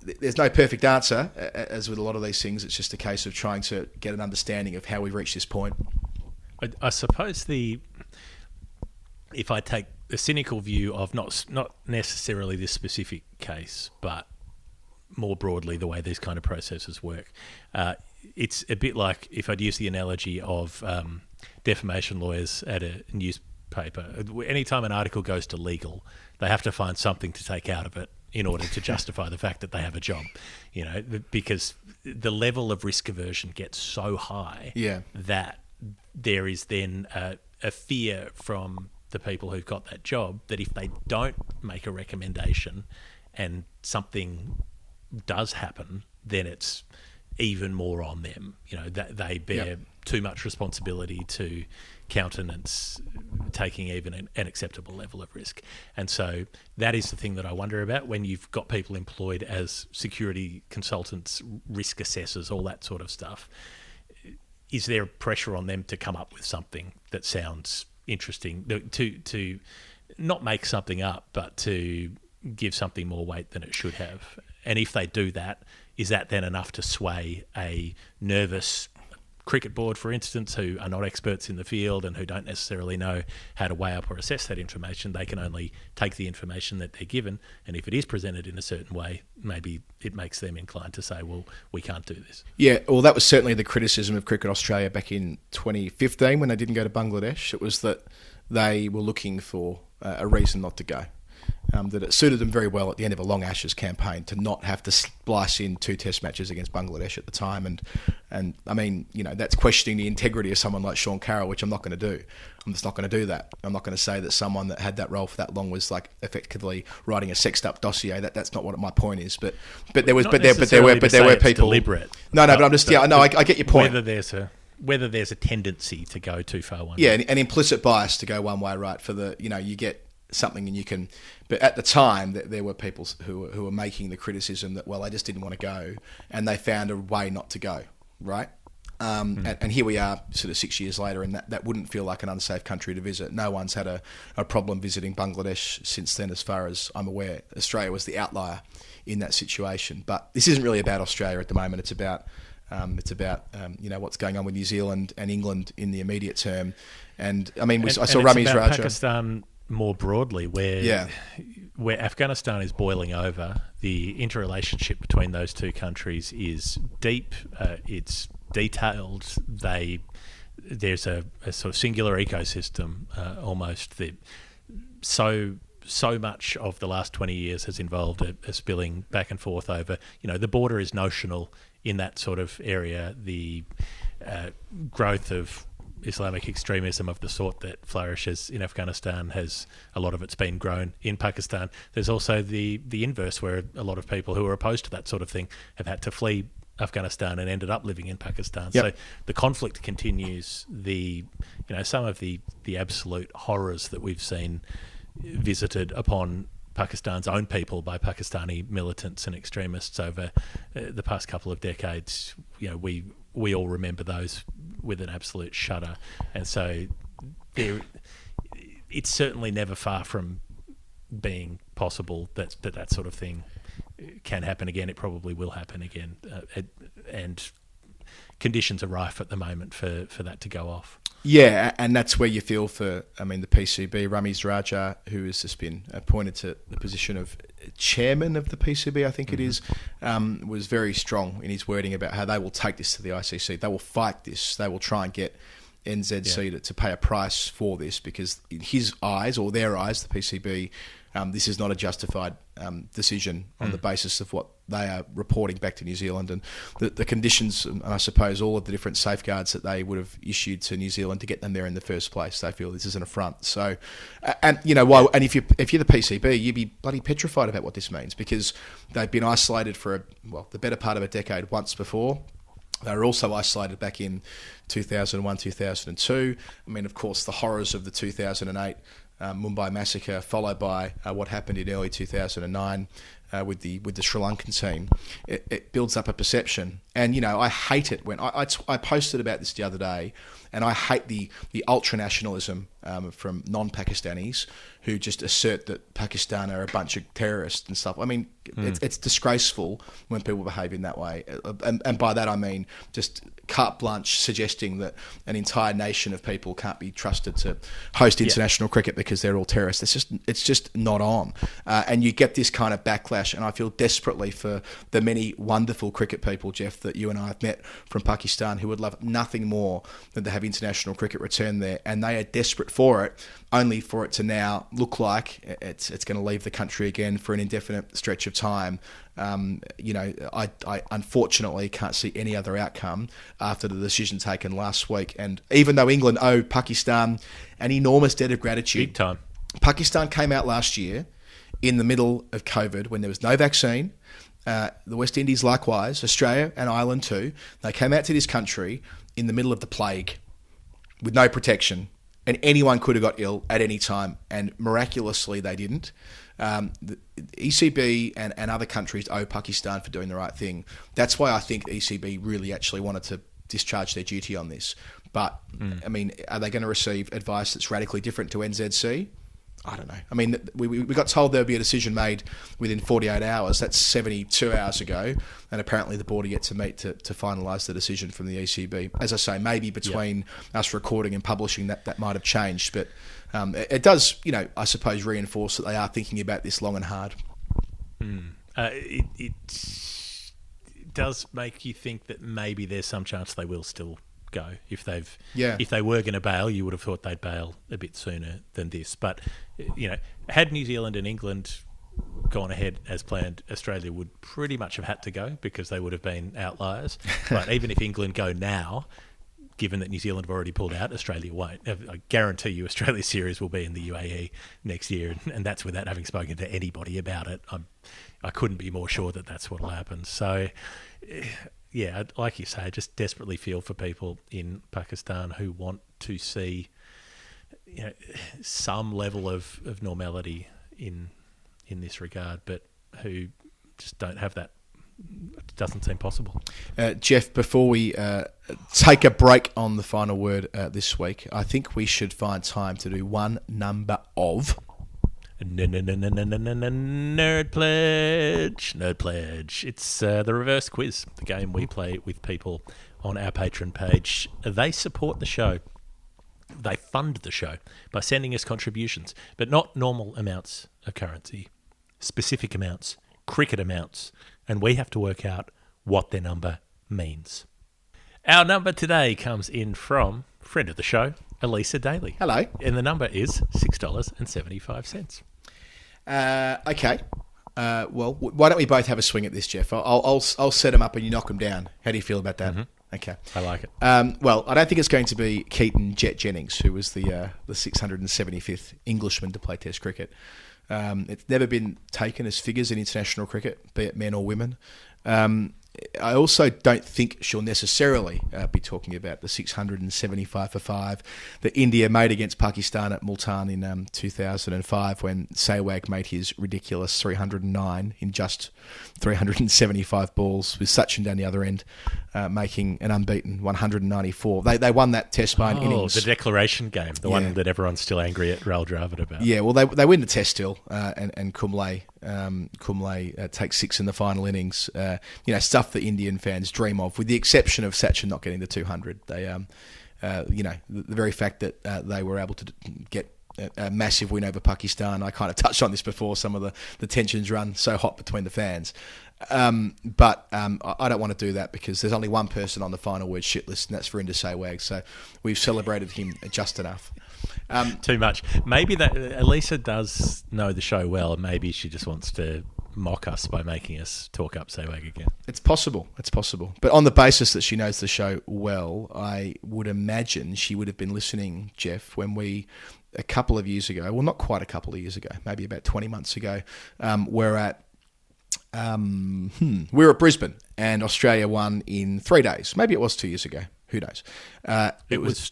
there's no perfect answer, as with a lot of these things. It's just a case of trying to get an understanding of how we've reached this point. I suppose if I take the cynical view of not necessarily this specific case, but more broadly the way these kind of processes work, it's a bit like if I'd use the analogy of defamation lawyers at a newspaper. Anytime an article goes to legal, they have to find something to take out of it in order to justify the fact that they have a job, because the level of risk aversion gets so high that there is then a fear from the people who've got that job that if they don't make a recommendation and something does happen, then it's even more on them. That they bear too much responsibility to countenance taking even an acceptable level of risk. And so that is the thing that I wonder about when you've got people employed as security consultants, risk assessors, all that sort of stuff. Is there pressure on them to come up with something that sounds interesting, to not make something up, but to give something more weight than it should have? And if they do that, is that then enough to sway a nervous cricket board, for instance, who are not experts in the field and who don't necessarily know how to weigh up or assess that information? They can only take the information that they're given, and if it is presented in a certain way, maybe it makes them inclined to say, well, we can't do this. Yeah, well, that was certainly the criticism of Cricket Australia back in 2015 when they didn't go to Bangladesh. It was that they were looking for a reason not to go. That it suited them very well at the end of a long Ashes campaign to not have to splice in 2 test matches against Bangladesh at the time. And I mean, that's questioning the integrity of someone like Sean Carroll, which I'm not going to do. I'm just not going to do that. I'm not going to say that someone that had that role for that long was like effectively writing a sexed up dossier. That's not what my point is. But there were people deliberate. No, but I'm just I get your point. Whether there's a tendency to go too far one way. Yeah, an implicit bias to go one way, right? For the you get something and you can, but at the time there were people who were making the criticism that, well, they just didn't want to go and they found a way not to go, right? And here we are sort of 6 years later, and that wouldn't feel like an unsafe country to visit. No one's had a problem visiting Bangladesh since then, as far as I'm aware. Australia was the outlier in that situation, but this isn't really about Australia at the moment. It's about what's going on with New Zealand and England in the immediate term. And I mean, I saw Ramiz Raja. Pakistan more broadly, where Afghanistan is boiling over. The interrelationship between those two countries is deep. It's detailed. There's a sort of singular ecosystem almost. That so much of the last 20 years has involved a spilling back and forth over. The border is notional in that sort of area. The growth of Islamic extremism of the sort that flourishes in Afghanistan has a lot of it's been grown in Pakistan. There's also the inverse, where a lot of people who are opposed to that sort of thing have had to flee Afghanistan and ended up living in Pakistan. Yep. So the conflict continues. Some of the absolute horrors that we've seen visited upon Pakistan's own people by Pakistani militants and extremists over the past couple of decades. We all remember those with an absolute shudder, and so it's certainly never far from being possible that sort of thing can happen again. It probably will happen again, and conditions are rife at the moment for that to go off. Yeah, and that's where you feel for, the PCB, Ramiz Raja, who has just been appointed to the position of chairman of the PCB, I think it is, was very strong in his wording about how they will take this to the ICC. They will fight this. They will try and get NZC to pay a price for this, because in his eyes, or their eyes, the PCB, this is not a justified decision on the basis of what they are reporting back to New Zealand, and the conditions, and I suppose all of the different safeguards that they would have issued to New Zealand to get them there in the first place. They feel this is an affront. So, and if you're the PCB, you'd be bloody petrified about what this means, because they've been isolated for the better part of a decade once before. They were also isolated back in 2001, 2002. Of course, the horrors of the 2008 Mumbai massacre, followed by what happened in early 2009 with the Sri Lankan team. It builds up a perception, and I hate it when I posted about this the other day, and I hate the ultranationalism from non-Pakistanis who just assert that Pakistan are a bunch of terrorists and stuff. It's disgraceful when people behave in that way, and by that I mean just carte blanche suggesting that an entire nation of people can't be trusted to host international cricket because they're all terrorists. It's just not on, and you get this kind of backlash. And I feel desperately for the many wonderful cricket people, Jeff, that you and I have met from Pakistan, who would love nothing more than to have international cricket return there, and they are desperate for it, only for it to now look like it's going to leave the country again for an indefinite stretch of time. I unfortunately can't see any other outcome after the decision taken last week. And even though England owe Pakistan an enormous debt of gratitude, big time. Pakistan came out last year in the middle of COVID when there was no vaccine. The West Indies likewise, Australia and Ireland too. They came out to this country in the middle of the plague with no protection, and anyone could have got ill at any time, and miraculously they didn't. The ECB and other countries owe Pakistan for doing the right thing. That's why I think ECB really actually wanted to discharge their duty on this. But, are they going to receive advice that's radically different to NZC? I don't know. We got told there would be a decision made within 48 hours. That's 72 hours ago. And apparently the board are yet to meet to finalise the decision from the ECB. As I say, maybe between us recording and publishing that might have changed. But it does, I suppose, reinforce that they are thinking about this long and hard. It does make you think that maybe there's some chance they will still go. If they were going to bail, you would have thought they'd bail a bit sooner than this. But had New Zealand and England gone ahead as planned, Australia would pretty much have had to go, because they would have been outliers. But even if England go now, given that New Zealand have already pulled out, Australia won't. I guarantee you Australia's series will be in the UAE next year, and that's without having spoken to anybody about it. I couldn't be more sure that that's what will happen. So, yeah, like you say, I just desperately feel for people in Pakistan who want to see some level of normality in this regard, but who just don't have that. It doesn't seem possible. Jeff, before we take a break on the final word this week, I think we should find time to do one number of... Nerd Pledge. Nerd Pledge. It's the reverse quiz, the game we play with people on our Patreon page. They support the show. They fund the show by sending us contributions, but not normal amounts of currency, specific amounts, cricket amounts, and we have to work out what their number means. Our number today comes in from friend of the show, Alica Daly. Hello. And the number is $6.75. Okay. Well, why don't we both have a swing at this, Jeff? I'll set them up and you knock them down. How do you feel about that? Mm-hmm. Okay. I like it. Well, I don't think it's going to be Keaton Jet Jennings, who was the 675th Englishman to play Test cricket. It's never been taken as figures in international cricket, be it men or women. I also don't think she'll necessarily be talking about the 675 for 5 that India made against Pakistan at Multan in 2005 when Sehwag made his ridiculous 309 in just 375 balls with Sachin down the other end, making an unbeaten 194. They won that test by an innings. The declaration game, the one that everyone's still angry at Rahul Dravid about. Yeah, well, they win the test still, and Kumble takes 6 in the final innings. Stuff that Indian fans dream of, with the exception of Sachin not getting the 200. They, the very fact that they were able to get a massive win over Pakistan. I kind of touched on this before. Some of the tensions run so hot between the fans. But I don't want to do that because there's only one person on the final word shit list, and that's Virender Sehwag. So we've celebrated him just enough. Too much. Maybe that Elisa does know the show well, and maybe she just wants to mock us by making us talk up Sehwag again. It's possible. But on the basis that she knows the show well, I would imagine she would have been listening, Jeff, when we, a couple of years ago, well, not quite a couple of years ago, maybe about 20 months ago, we're at Brisbane and Australia won in 3 days. Maybe it was 2 years ago. Who knows? It was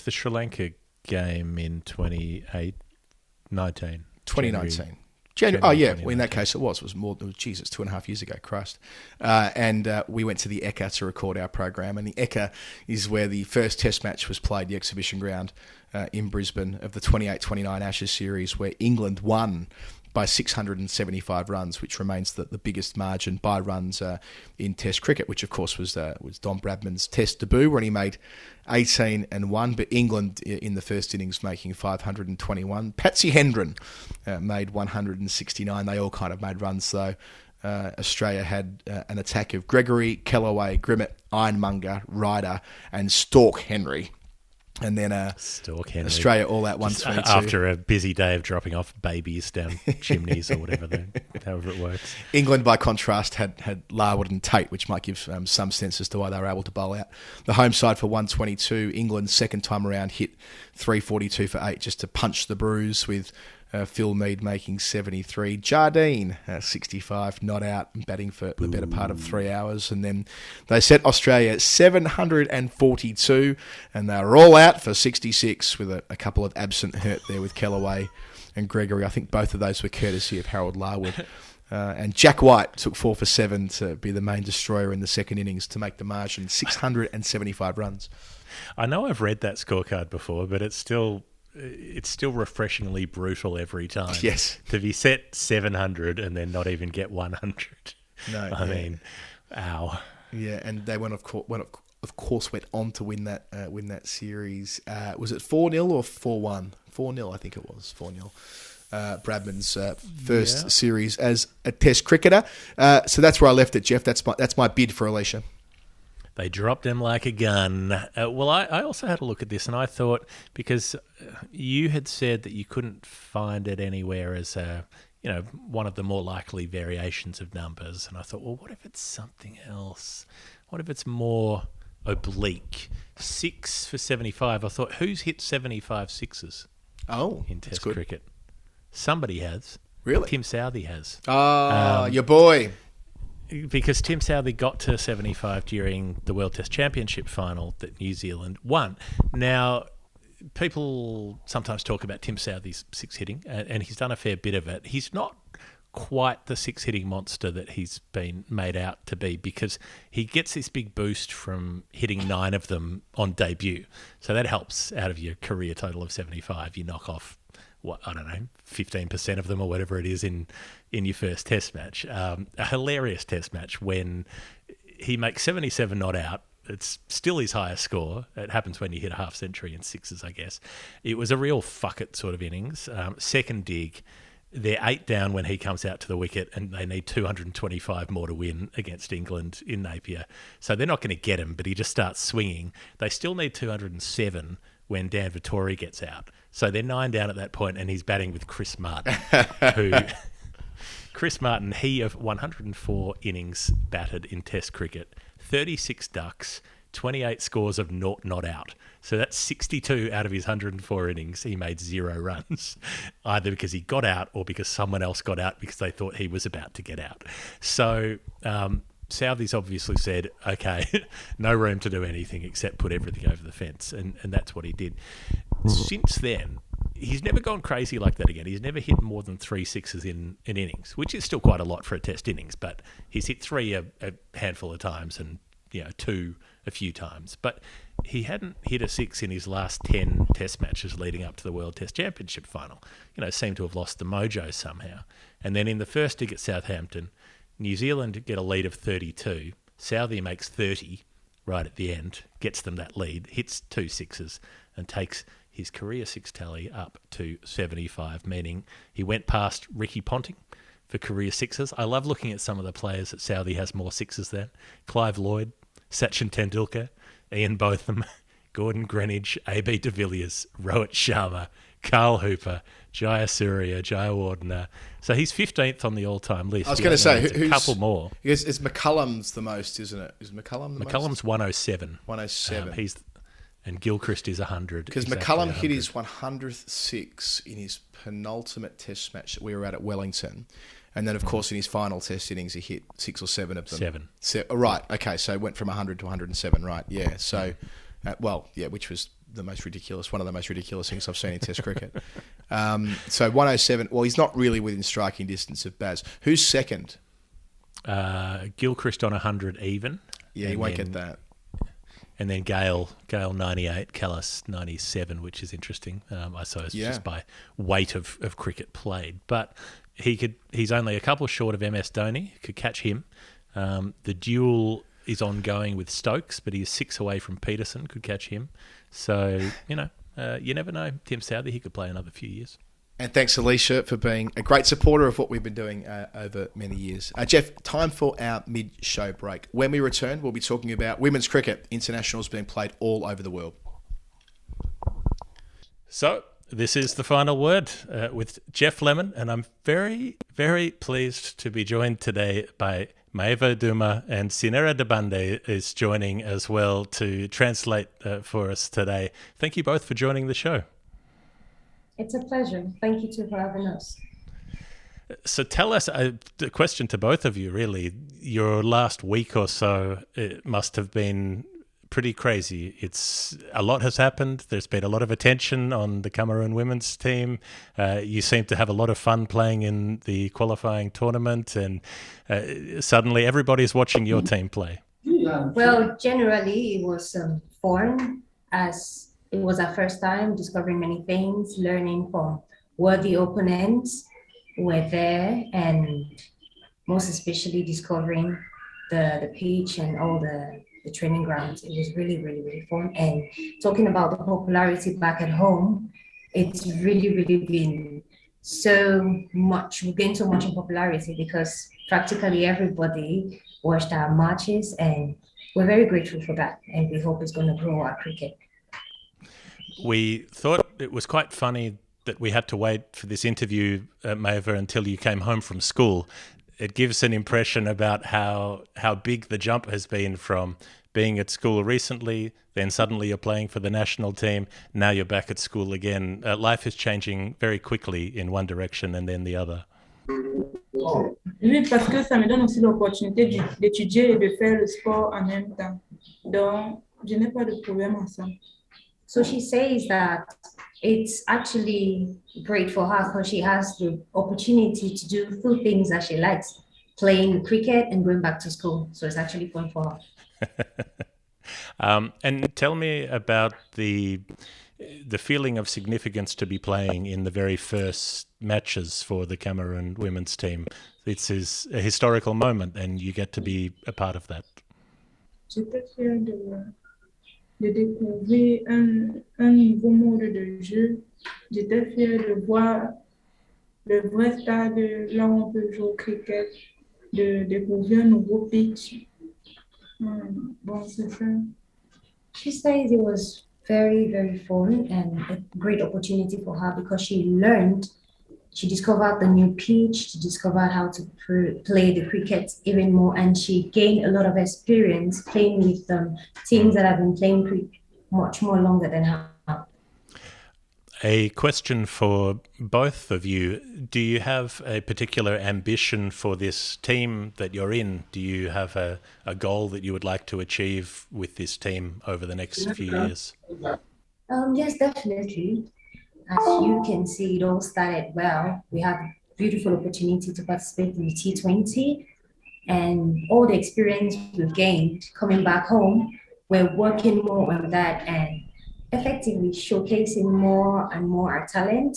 the Sri Lanka game in 2019. 2019. January, well, in that case it was more. Geez, it's 2.5 years ago. Christ. And we went to the Edgar to record our program, and the Edgar is where the first Test match was played, the exhibition ground in Brisbane of the 28-29 Ashes series, where England won by 675 runs, which remains the biggest margin by runs in Test cricket, which of course was Don Bradman's Test debut when he made 18 and 1, but England in the first innings making 521. Patsy Hendren made 169. They all kind of made runs though. Australia had an attack of Gregory, Kellaway, Grimmett, Ironmonger, Ryder, and Stork Henry. And then Australia all out 122. After a busy day of dropping off babies down chimneys or whatever, however it works. England, by contrast, had Larwood and Tate, which might give some sense as to why they were able to bowl out. The home side for 122. England, second time around, hit 342 for 8 just to punch the bruise, with Phil Mead making 73. Jardine, 65, not out, batting for the better part of 3 hours. And then they set Australia 742, and they were all out for 66 with a couple of absent hurt there with Kellaway and Gregory. I think both of those were courtesy of Harold Larwood. And Jack White took 4 for 7 to be the main destroyer in the second innings to make the margin 675 runs. I know I've read that scorecard before, but it's still refreshingly brutal every time. Yes. To be set 700 and then not even get 100. No. I mean, ow. Yeah, and they went on to win that series. Was it 4-0 or 4-1? 4-0, I think it was. 4-0. Bradman's first series as a Test cricketer. So that's where I left it, Jeff. That's my bid for Alicia. They dropped him like a gun. Well, I also had a look at this, and I thought, because you had said that you couldn't find it anywhere as one of the more likely variations of numbers, and I thought, well, what if it's something else? What if it's more oblique? 6 for 75. I thought, who's hit 75 sixes? In Test cricket? Somebody has. Really? Tim Southee has. Your boy. Because Tim Southee got to 75 during the World Test Championship final that New Zealand won. Now, people sometimes talk about Tim Southee's six hitting, and he's done a fair bit of it. He's not quite the six hitting monster that he's been made out to be, because he gets this big boost from hitting 9 of them on debut. So that helps out of your career total of 75. You knock off, 15% of them or whatever it is in your first Test match. A hilarious Test match when he makes 77 not out. It's still his highest score. It happens when you hit a half century in sixes, I guess. It was a real fuck it sort of innings. Second dig, they're 8 down when he comes out to the wicket, and they need 225 more to win against England in Napier. So they're not going to get him, but he just starts swinging. They still need 207 when Dan Vettori gets out. So they're 9 down at that point, and he's batting with Chris Martin, he of 104 innings batted in Test cricket, 36 ducks, 28 scores of not out. So that's 62 out of his 104 innings. He made 0 runs, either because he got out or because someone else got out because they thought he was about to get out. So Southey's obviously said, okay, no room to do anything except put everything over the fence, and that's what he did. Since then, he's never gone crazy like that again. He's never hit more than 3 sixes in innings, which is still quite a lot for a test innings, but he's hit 3 a handful of times and 2 a few times. But he hadn't hit a 6 in his last 10 test matches leading up to the World Test Championship final. Seemed to have lost the mojo somehow. And then in the first dig at Southampton, New Zealand get a lead of 32. Southey makes 30 right at the end, gets them that lead, hits 2 sixes, and takes his career 6 tally up to 75, meaning he went past Ricky Ponting for career 6s. I love looking at some of the players that Southey has more 6s than. Clive Lloyd, Sachin Tendulkar, Ian Botham, Gordon Greenidge, A.B. de Villiers, Rohit Sharma, Carl Hooper, Jayasuriya, Jayawardene. So he's 15th on the all-time list. I was going to say, a couple more. It's McCullum's the most, isn't it? Is McCullum the McCullum's 107. 107. And Gilchrist is 100. Because McCullum hit his 100th 6 in his penultimate test match that we were at Wellington. And then, of course, in his final test innings, he hit 6 or 7 of them. 7. Right. Okay. So it went from 100 to 107. Right. Yeah. So, which was one of the most ridiculous things I've seen in Test cricket. So 107. Well, he's not really within striking distance of Baz. Who's second? Gilchrist on 100 even. Yeah, he won't get that. And then Gale 98, Callis 97, which is interesting. I suppose just by weight of cricket played. But he's only a couple short of MS Dhoni. Could catch him. The duel is ongoing with Stokes, but he's 6 away from Peterson. Could catch him. So, you never know. Tim Southey, he could play another few years. And thanks, Alicia, for being a great supporter of what we've been doing over many years. Jeff, time for our mid-show break. When we return, we'll be talking about women's cricket. Internationals being played all over the world. So, this is the final word with Jeff Lemon, and I'm very, very pleased to be joined today by Maeva Duma, and Sinera Debande is joining as well to translate for us today. Thank you both for joining the show. It's a pleasure. Thank you too for having us. So tell us, the question to both of you really, your last week or so, it must have been pretty crazy. A lot has happened. There's been a lot of attention on the Cameroon women's team. You seem to have a lot of fun playing in the qualifying tournament, and suddenly everybody's watching your team play. Well, generally it was fun, as it was our first time discovering many things, learning from worthy opponents who were there, and most especially discovering the pitch and all the training grounds. It was really, really, really fun. And talking about the popularity back at home, it's really, really been so much. We gained so much in popularity because practically everybody watched our matches, and we're very grateful for that. And we hope it's going to grow our cricket. We thought it was quite funny that we had to wait for this interview, Maeva, until you came home from school. It gives an impression about how big the jump has been from being at school recently, then suddenly you're playing for the national team, now you're back at school again. Life is changing very quickly in one direction and then the other. Oui, parce que ça me donne aussi l'opportunité d'étudier et de faire le sport en même temps. Donc, je n'ai pas de problème à ça. So she says that it's actually great for her because she has the opportunity to do 2 things that she likes, playing cricket and going back to school. So it's actually fun for her. And tell me about the feeling of significance to be playing in the very first matches for the Cameroon women's team. This is a historical moment and you get to be a part of that. J'étais fière de découvrir un nouveau mode de jeu. J'étais fière de voir le vrai stade là où on peut jouer au cricket, de découvrir un nouveau pitch. Bon, c'est ça. She says it was very, very fun and a great opportunity for her because she discovered the new pitch, she discovered how to play the cricket even more, and she gained a lot of experience playing with teams that have been playing much more longer than her. A question for both of you. Do you have a particular ambition for this team that you're in? Do you have a goal that you would like to achieve with this team over the next few years? Yes, definitely. As you can see, it all started well. We have a beautiful opportunity to participate in the T20, and all the experience we've gained coming back home, we're working more on that and effectively showcasing more and more our talent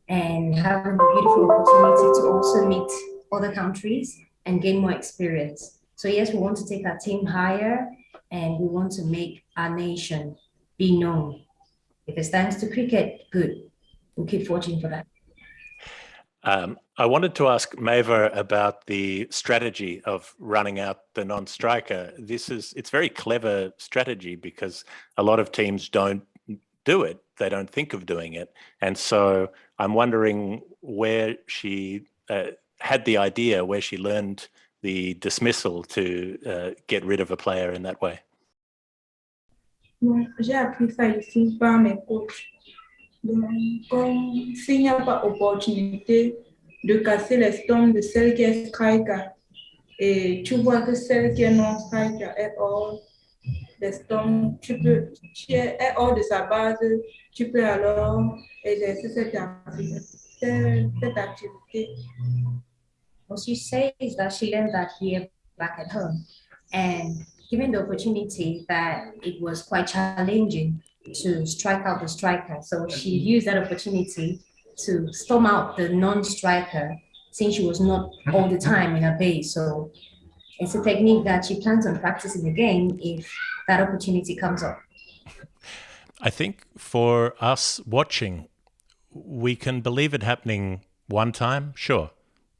and having a beautiful opportunity to also meet other countries and gain more experience. So yes, we want to take our team higher and we want to make our nation be known. If it's thanks to cricket, good. We'll keep watching for that. I wanted to ask Maeva about the strategy of running out the non-striker. It's very clever strategy because a lot of teams don't do it. They don't think of doing it. And so I'm wondering where she had the idea, where she learned the dismissal to get rid of a player in that way. Bon, j'ai appris ça ici par mes coachs. Donc, comme s'il n'y a pas opportunité de casser l'estomac de celle qui est striker, et tu vois que celle qui est non-striker est hors l'estomac, tu es hors de sa base, tu peux alors exercer cette activité. Well, she says that she learned that here back at home, and given the opportunity that it was quite challenging to strike out the striker, so she used that opportunity to storm out the non-striker since she was not all the time in her base. So it's a technique that she plans on practicing again if that opportunity comes up. I think for us watching, we can believe it happening one time, sure.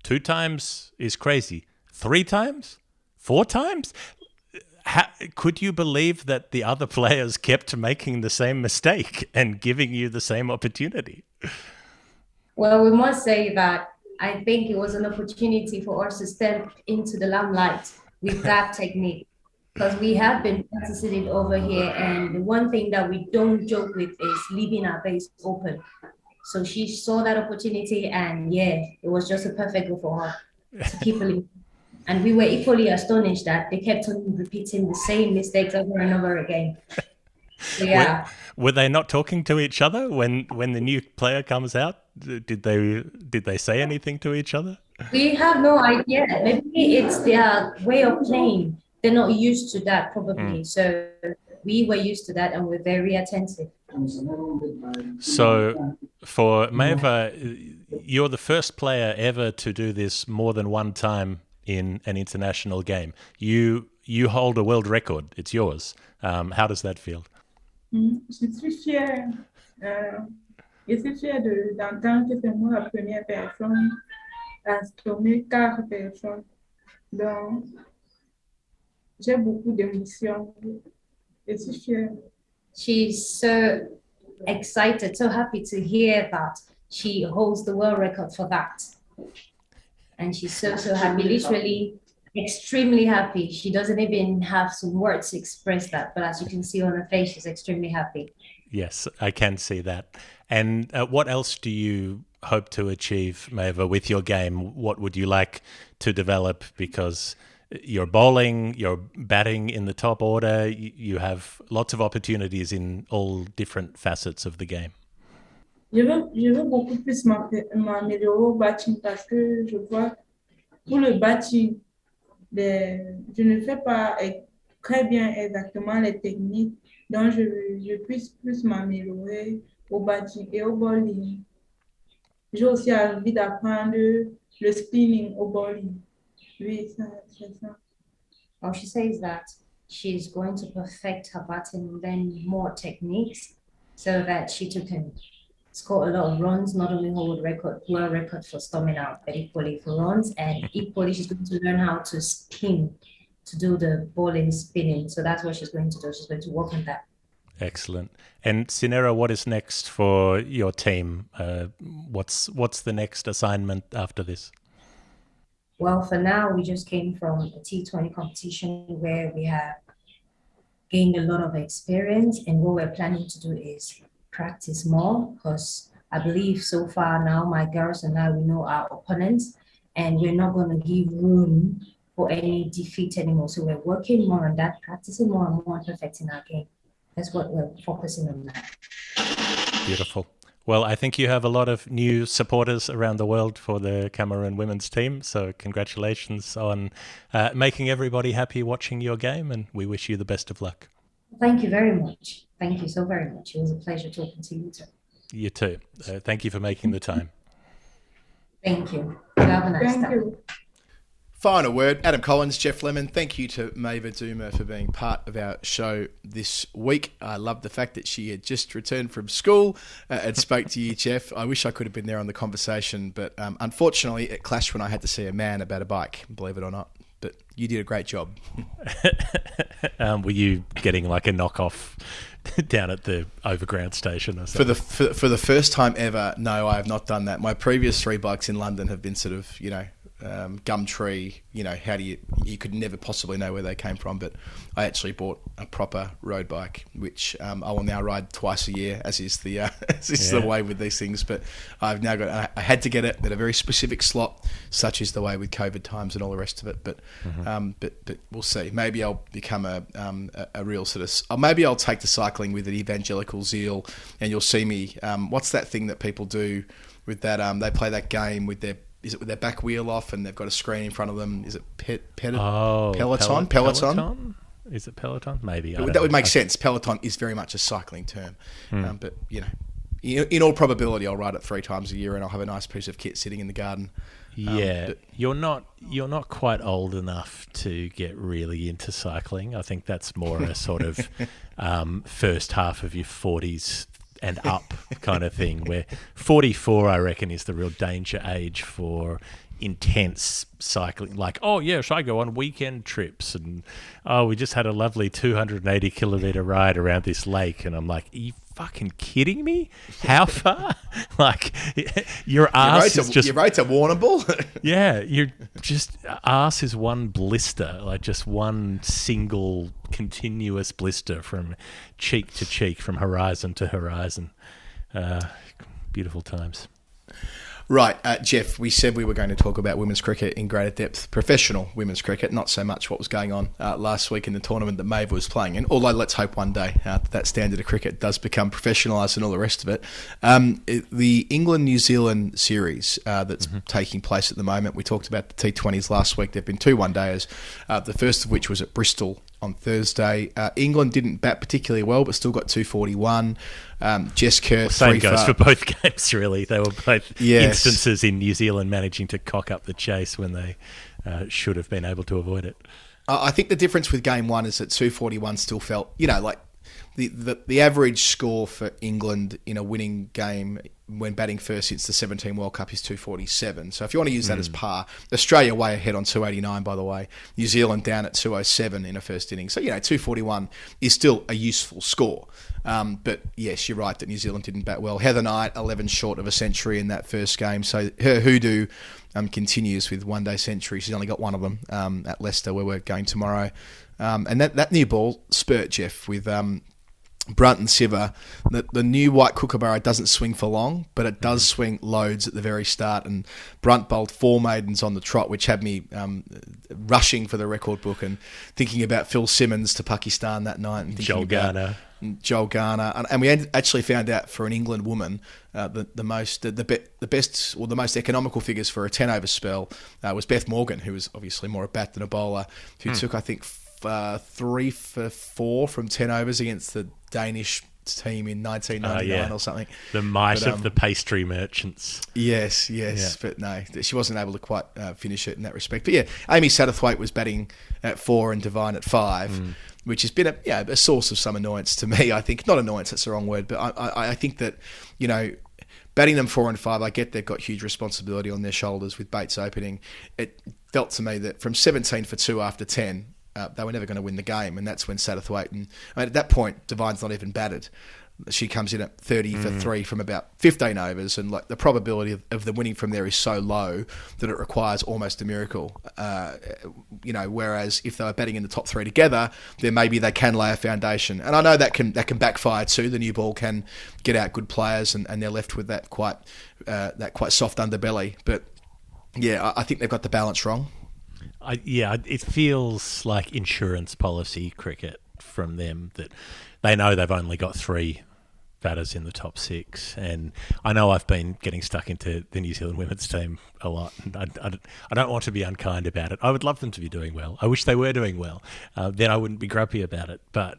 2 times is crazy. 3 times? 4 times? Could you believe that the other players kept making the same mistake and giving you the same opportunity? Well, we must say that I think it was an opportunity for us to step into the limelight with that technique, because we have been practicing it over here, and the one thing that we don't joke with is leaving our base open. So she saw that opportunity, and yeah, it was just a perfect goal for her to keep it. And we were equally astonished that they kept on repeating the same mistakes over and over again. So, yeah. Were they not talking to each other when the new player comes out? Did they say anything to each other? We have no idea. Maybe it's their way of playing. They're not used to that, probably. So we were used to that, and we're very attentive. So for Maeva, you're the first player ever to do this more than one time in an international game. You hold a world record. It's yours. How does that feel? Je suis fière. Je suis fière d'entendre que c'est moi la première personne à stormer 4 personnes. Donc, j'ai beaucoup d'émotions. Je suis fière. She's so excited, so happy to hear that she holds the world record for that. And she's so happy, literally extremely happy. She doesn't even have some words to express that, but as you can see on her face, she's extremely happy. Yes, I can see that. And what else do you hope to achieve, Maeva, with your game? What would you like to develop? Because you're bowling, you're batting in the top order, you have lots of opportunities in all different facets of the game. Je veux beaucoup plus m'améliorer au batting parce que je vois pour le batting, je ne fais pas très bien exactement les techniques, donc je puisse plus m'améliorer au batting et au bowling. J'ai aussi envie d'apprendre le spinning au bowling. Oui, c'est ça. Well, she says that she's going to perfect her batting and then more techniques so that she too can score a lot of runs, not only hold world record for storming out, but equally for runs, and equally she's going to learn how to spin, to do the bowling spinning. So that's what she's going to do. She's going to work on that. Excellent. And Sinera, what is next for your team? What's the next assignment after this? Well, for now, we just came from a T20 competition where we have gained a lot of experience, and what we're planning to do is practice more, because I believe so far now my girls and I, we know our opponents, and we're not going to give room for any defeat anymore. So we're working more on that, practicing more and more, perfecting our game. That's what we're focusing on now. Beautiful. Well, I think you have a lot of new supporters around the world for the Cameroon women's team. So congratulations on making everybody happy watching your game, and we wish you the best of luck. Thank you very much. Thank you so very much. It was a pleasure talking to you too. You too. Thank you for making the time. Thank you. Have a nice Thank time. you. Final word, Adam Collins, Jeff Lemon, thank you to Maeva Duma for being part of our show this week. I love the fact that she had just returned from school and spoke to you, Jeff. I wish I could have been there on the conversation, but unfortunately it clashed when I had to see a man about a bike, believe it or not. But you did a great job. Were you getting like a knockoff down at the overground station or something? For the first time ever, no, I have not done that. My previous 3 bikes in London have been sort of, Gumtree, how do you could never possibly know where they came from, but I actually bought a proper road bike, which I will now ride twice a year, as is the the way with these things. But I've now I had to get it at a very specific slot, such is the way with COVID times and all the rest of it. But but we'll see. Maybe I'll become a real sort of, or maybe I'll take to cycling with an evangelical zeal, and you'll see me. What's that thing that people do with that? They play that game with their. Is it with their back wheel off and they've got a screen in front of them? Is it Peloton? Peloton? Is it Peloton? Maybe. That would make sense. Peloton is very much a cycling term. But, in all probability, I'll ride it 3 times a year and I'll have a nice piece of kit sitting in the garden. But you're not quite old enough to get really into cycling. I think that's more a sort of first half of your 40s and up kind of thing, where 44, I reckon, is the real danger age for intense cycling. Like, oh, yes, I go on weekend trips and, we just had a lovely 280 kilometre ride around this lake. And I'm like, are you fucking kidding me? How far? Like, your ass is just... Your rate's a Warrnambool? Yeah, your just ass is one blister, like just one single continuous blister from cheek to cheek, from horizon to horizon. Beautiful times. Right, Jeff, we said we were going to talk about women's cricket in greater depth, professional women's cricket, not so much what was going on last week in the tournament that Maeva was playing in, although let's hope one day that standard of cricket does become professionalised and all the rest of it. The England-New Zealand series that's taking place at the moment, we talked about the T20s last week. There have been 2 one-dayers, the first of which was at Bristol on Thursday. England didn't bat particularly well, but still got 241. Jess Kerr, same goes for both games, really. They were both Yes. instances in New Zealand managing to cock up the chase when they should have been able to avoid it. I think the difference with game 1 is that 241 still felt, like the average score for England in a winning game when batting first since the 17 World Cup is 247. So if you want to use that as par, Australia way ahead on 289, by the way. New Zealand down at 207 in a first inning. So, 241 is still a useful score. But yes, you're right that New Zealand didn't bat well. Heather Knight, 11 short of a century in that first game. So her hoodoo continues with one-day century. She's only got one of them at Leicester, where we're going tomorrow. And that new ball spurt, Jeff, with Brunt and Siver. The new white kookaburra doesn't swing for long, but it does swing loads at the very start. And Brunt bowled 4 maidens on the trot, which had me rushing for the record book and thinking about Phil Simmons to Pakistan that night. And Joel Garner. Joel Garner, and we actually found out for an England woman the best or the most economical figures for a 10-over spell was Beth Morgan, who was obviously more a bat than a bowler, who took, I think, 3 for 4 from 10 overs against the Danish team in 1999 or something. The might of the pastry merchants. Yes, but no, she wasn't able to quite finish it in that respect. But yeah, Amy Satterthwaite was batting at 4 and Devine at 5. Which has been a source of some annoyance to me, I think. Not annoyance, that's the wrong word, but I think that, batting them 4 and 5, I get they've got huge responsibility on their shoulders with Bates opening. It felt to me that from 17 for 2 after 10, they were never going to win the game, and that's when Satterthwaite and at that point Devine's not even batted. She comes in at 30 for 3 from about 15 overs, and like the probability of them winning from there is so low that it requires almost a miracle. Whereas if they were batting in the top 3 together, then maybe they can lay a foundation. And I know that can backfire too. The new ball can get out good players, and they're left with that quite soft underbelly. But yeah, I think they've got the balance wrong. It feels like insurance policy cricket from them that they know they've only got 3 batters in the top 6, and I know I've been getting stuck into the New Zealand women's team a lot. I don't want to be unkind about it. I would love them to be doing well. I wish they were doing well. Then I wouldn't be grumpy about it. But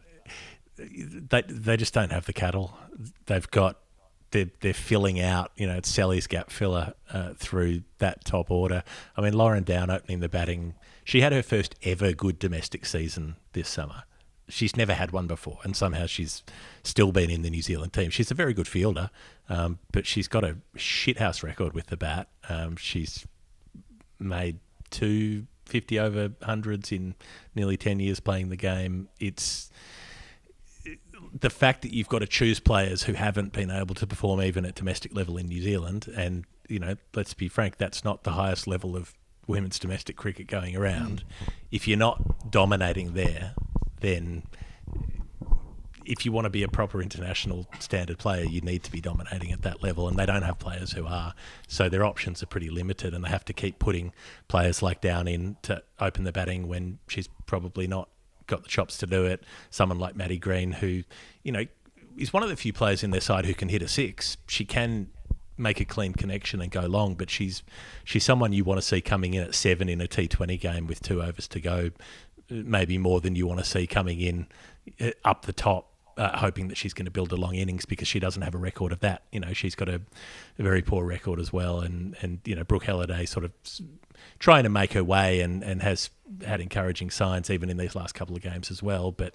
they just don't have the cattle. They're filling out. It's Sally's gap filler through that top order. I mean, Lauren Down opening the batting. She had her first ever good domestic season this summer. She's never had one before, and somehow she's still been in the New Zealand team. She's a very good fielder, but she's got a shithouse record with the bat. She's made 2 50 over hundreds in nearly 10 years playing the game. It's the fact that you've got to choose players who haven't been able to perform even at domestic level in New Zealand, and let's be frank, that's not the highest level of women's domestic cricket going around. If you're not dominating there, then if you want to be a proper international standard player, you need to be dominating at that level, and they don't have players who are. So their options are pretty limited, and they have to keep putting players like Down in to open the batting when she's probably not got the chops to do it. Someone like Maddie Green, who, is one of the few players in their side who can hit a 6. She can make a clean connection and go long, but she's someone you want to see coming in at 7 in a T20 game with 2 overs to go, maybe more than you want to see coming in up the top, hoping that she's going to build a long innings, because she doesn't have a record of that. She's got a very poor record as well, and Brooke Halliday sort of trying to make her way and has had encouraging signs even in these last couple of games as well, but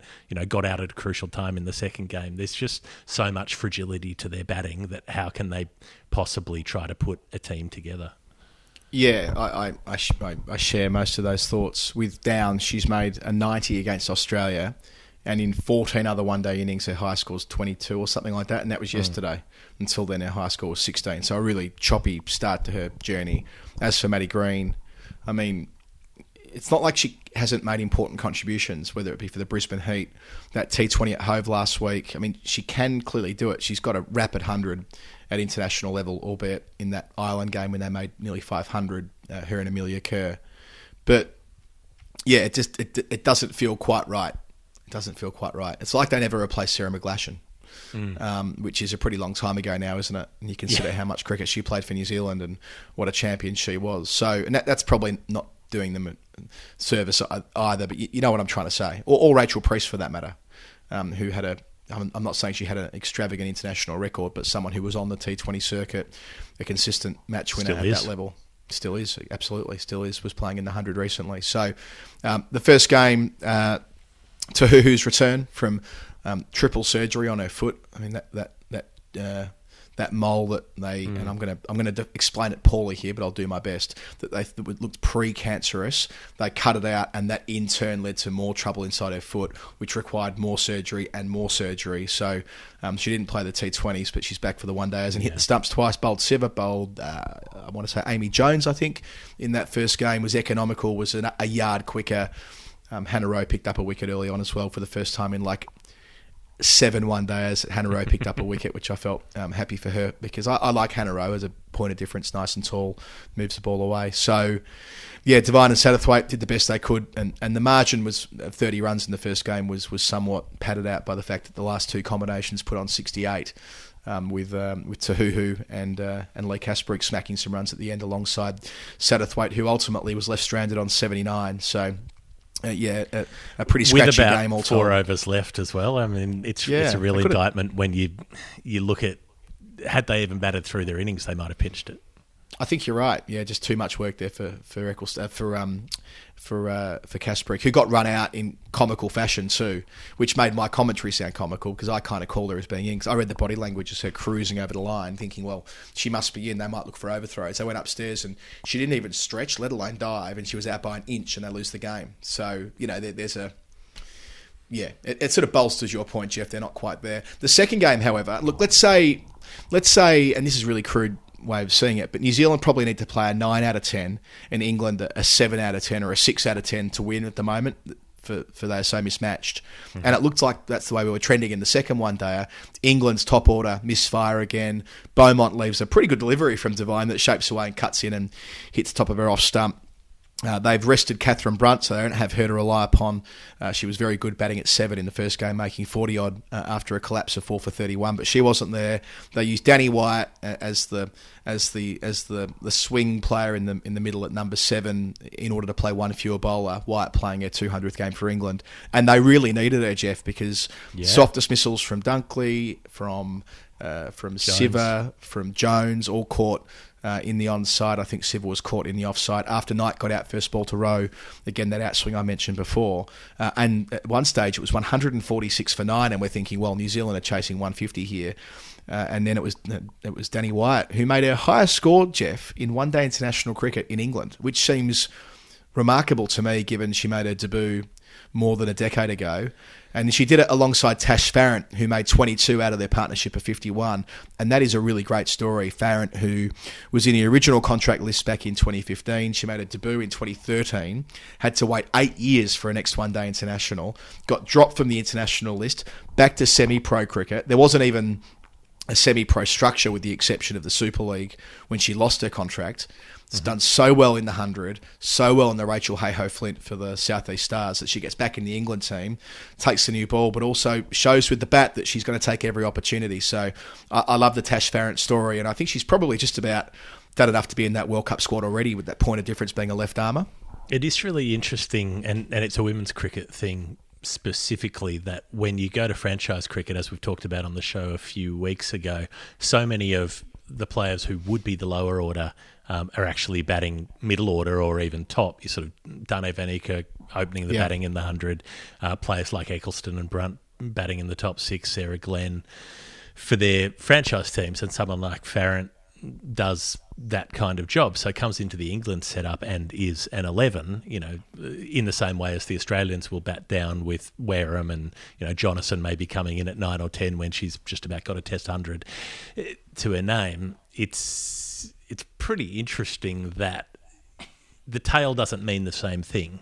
got out at a crucial time in the second game. There's just so much fragility to their batting that how can they possibly try to put a team together? Yeah, I share most of those thoughts. With Down, she's made a 90 against Australia, and in 14 other one-day innings, her high score is 22 or something like that, and that was yesterday. Until then, her high score was 16. So a really choppy start to her journey. As for Maddie Green, I mean, it's not like she hasn't made important contributions, whether it be for the Brisbane Heat, that T20 at Hove last week. I mean, she can clearly do it. She's got a rapid 100 at international level, albeit in that Ireland game when they made nearly 500, her and Amelia Kerr. But yeah, it doesn't feel quite right. It doesn't feel quite right. It's like they never replaced Sarah McGlashan, which is a pretty long time ago now, isn't it? And you consider how much cricket she played for New Zealand and what a champion she was. So, and that's probably not doing them a service either, but you know what I'm trying to say. Or Rachel Priest, for that matter, who had I'm not saying she had an extravagant international record, but someone who was on the T20 circuit, a consistent match winner at that level. Still is, absolutely, still is, was playing in the 100 recently. So the first game, Tahuhu's return from triple surgery on her foot. I mean, that mole that they, and I'm going to explain it poorly here, but I'll do my best, that looked pre-cancerous. They cut it out, and that in turn led to more trouble inside her foot, which required more surgery and more surgery. So she didn't play the T20s, but she's back for the one days and hit the stumps twice, bowled Seva, bowled, I want to say Amy Jones, I think, in that first game, was economical, was a yard quicker. Hannah Rowe picked up a wicket early on as well for the first time in like 7 one-dayers. Hannah Rowe picked up a wicket, which I felt happy for her, because I like Hannah Rowe as a point of difference, nice and tall, moves the ball away. So, yeah, Devine and Satterthwaite did the best they could, and the margin was 30 runs in the first game was somewhat padded out by the fact that the last 2 combinations put on 68, with Tahuhu and Lee Kasparek smacking some runs at the end alongside Satterthwaite, who ultimately was left stranded on 79. So, a pretty scratchy game all time. 4 overs left as well. I mean, it's a real indictment when you look at, had they even batted through their innings, they might have pinched it. I think you're right. Yeah, just too much work there for Kasparek, who got run out in comical fashion too, which made my commentary sound comical because I kind of called her as being in. Because I read the body language as her cruising over the line, thinking, well, she must be in. They might look for overthrows. They went upstairs and she didn't even stretch, let alone dive, and she was out by an inch, and they lose the game. So there's a. Yeah, it sort of bolsters your point, Jeff. They're not quite there. The second game, however, look, let's say, and this is really crude way of seeing it, but New Zealand probably need to play a 9 out of 10 and England a 7 out of 10 or a 6 out of 10 to win at the moment for they are so mismatched. Mm-hmm. And it looked like that's the way we were trending in the second one day. England's top order misfire again. Beaumont leaves a pretty good delivery from Devine that shapes away and cuts in and hits the top of her off stump. They've rested Catherine Brunt, so they don't have her to rely upon. She was very good batting at 7 in the first game, making 40-odd after a collapse of 4 for 31, but she wasn't there. They used Danny Wyatt as the swing player in the middle at number 7 in order to play one fewer bowler. Wyatt playing her 200th game for England, and they really needed her, Jeff, because soft dismissals from Dunkley, from Siver, from Jones, all caught in the onside. I think Siver was caught in the offside after Knight got out first ball to row. Again, that outswing I mentioned before. And at one stage, it was 146 for 9, and we're thinking, well, New Zealand are chasing 150 here. And then it was Danny Wyatt who made her highest score, Jeff, in one-day international cricket in England, which seems remarkable to me, given she made her debut more than a decade ago. And she did it alongside Tash Farrant, who made 22 out of their partnership of 51. And that is a really great story. Farrant, who was in the original contract list back in 2015, she made a debut in 2013, had to wait 8 years for a next one-day international, got dropped from the international list, back to semi-pro cricket. There wasn't even a semi-pro structure with the exception of the Super League when she lost her contract. It's done so well in the 100, so well in the Rachel Hayhoe-Flint for the South East Stars that she gets back in the England team, takes the new ball, but also shows with the bat that she's going to take every opportunity. So I love the Tash Farrant story, and I think she's probably just about done enough to be in that World Cup squad already, with that point of difference being a left armour. It is really interesting, and it's a women's cricket thing specifically, that when you go to franchise cricket, as we've talked about on the show a few weeks ago, so many of the players who would be the lower order are actually batting middle order or even top. You sort of Dane van Eyck opening the batting in the 100, players like Eccleston and Brunt batting in the top 6, Sarah Glenn for their franchise teams, and someone like Farrant does that kind of job. So comes into the England setup and is an 11, in the same way as the Australians will bat down with Wareham, and, Jonathan may be coming in at 9 or 10 when she's just about got a test 100 to her name. It's pretty interesting that the tail doesn't mean the same thing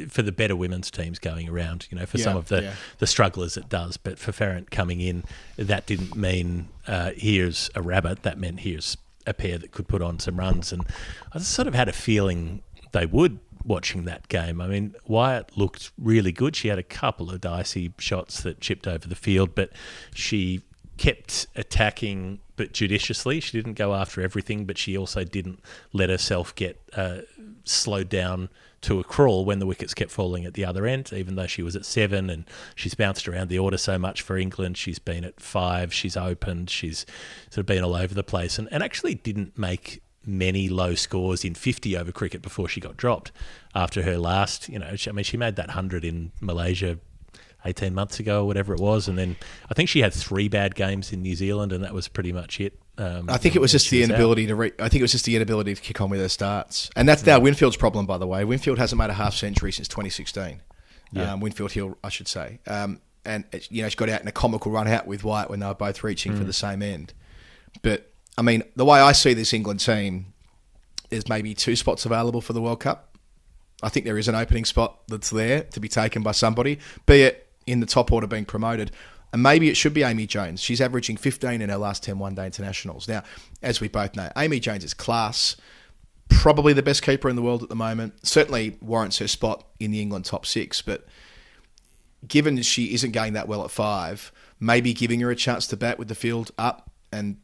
for the better women's teams going around. For some of the strugglers it does, but for Farrant coming in, that didn't mean here's a rabbit. That meant here's a pair that could put on some runs. And I sort of had a feeling they would, watching that game. I mean, Wyatt looked really good. She had a couple of dicey shots that chipped over the field, but she kept attacking, but judiciously. She didn't go after everything, but she also didn't let herself get slowed down to a crawl when the wickets kept falling at the other end, even though she was at 7, and she's bounced around the order so much for England. She's been at 5, she's opened, she's sort of been all over the place, and actually didn't make many low scores in 50 over cricket before she got dropped after her last, she made that 100 in Malaysia 18 months ago or whatever it was, and then I think she had 3 bad games in New Zealand, and that was pretty much it. I think it was just the inability to kick on with her starts, and that's now Winfield's problem, by the way. Winfield hasn't made a half century since 2016. Winfield Hill, I should say, and she got out in a comical run out with Wyatt when they were both reaching for the same end. But I mean, the way I see this England team, there's maybe 2 spots available for the World Cup. I think there is an opening spot that's there to be taken by somebody, be it in the top order being promoted. And maybe it should be Amy Jones. She's averaging 15 in her last 10 one-day internationals. Now, as we both know, Amy Jones is class, probably the best keeper in the world at the moment, certainly warrants her spot in the England top 6, but given she isn't going that well at 5, maybe giving her a chance to bat with the field up and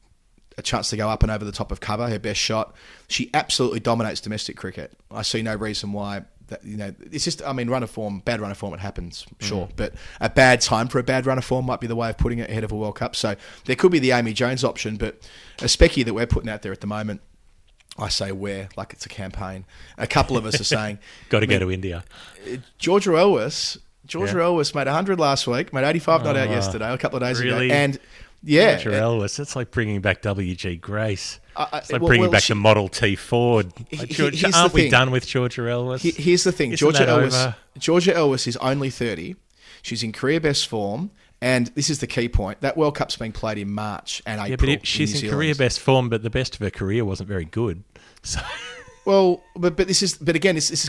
a chance to go up and over the top of cover, her best shot. She absolutely dominates domestic cricket. I see no reason why it's just, bad run of form, it happens, sure. But a bad time for a bad run of form might be the way of putting it ahead of a World Cup. So there could be the Amy Jones option, but a specky that we're putting out there at the moment I say where, like it's a campaign. A couple of us are saying... Got to go to India. Georgia Elvis made 100 last week, made 85 not out yesterday, a couple of days ago. And yeah. Georgia Elvis, it's like bringing back W.G. Grace. It's like bringing back the Model T Ford. Aren't we done with Georgia Elvis? Here's the thing. Georgia Elvis is only 30. She's in career best form. And this is the key point. That World Cup's being played in March and April. Yeah, but she's in career best form, but the best of her career wasn't very good. So, well, but this is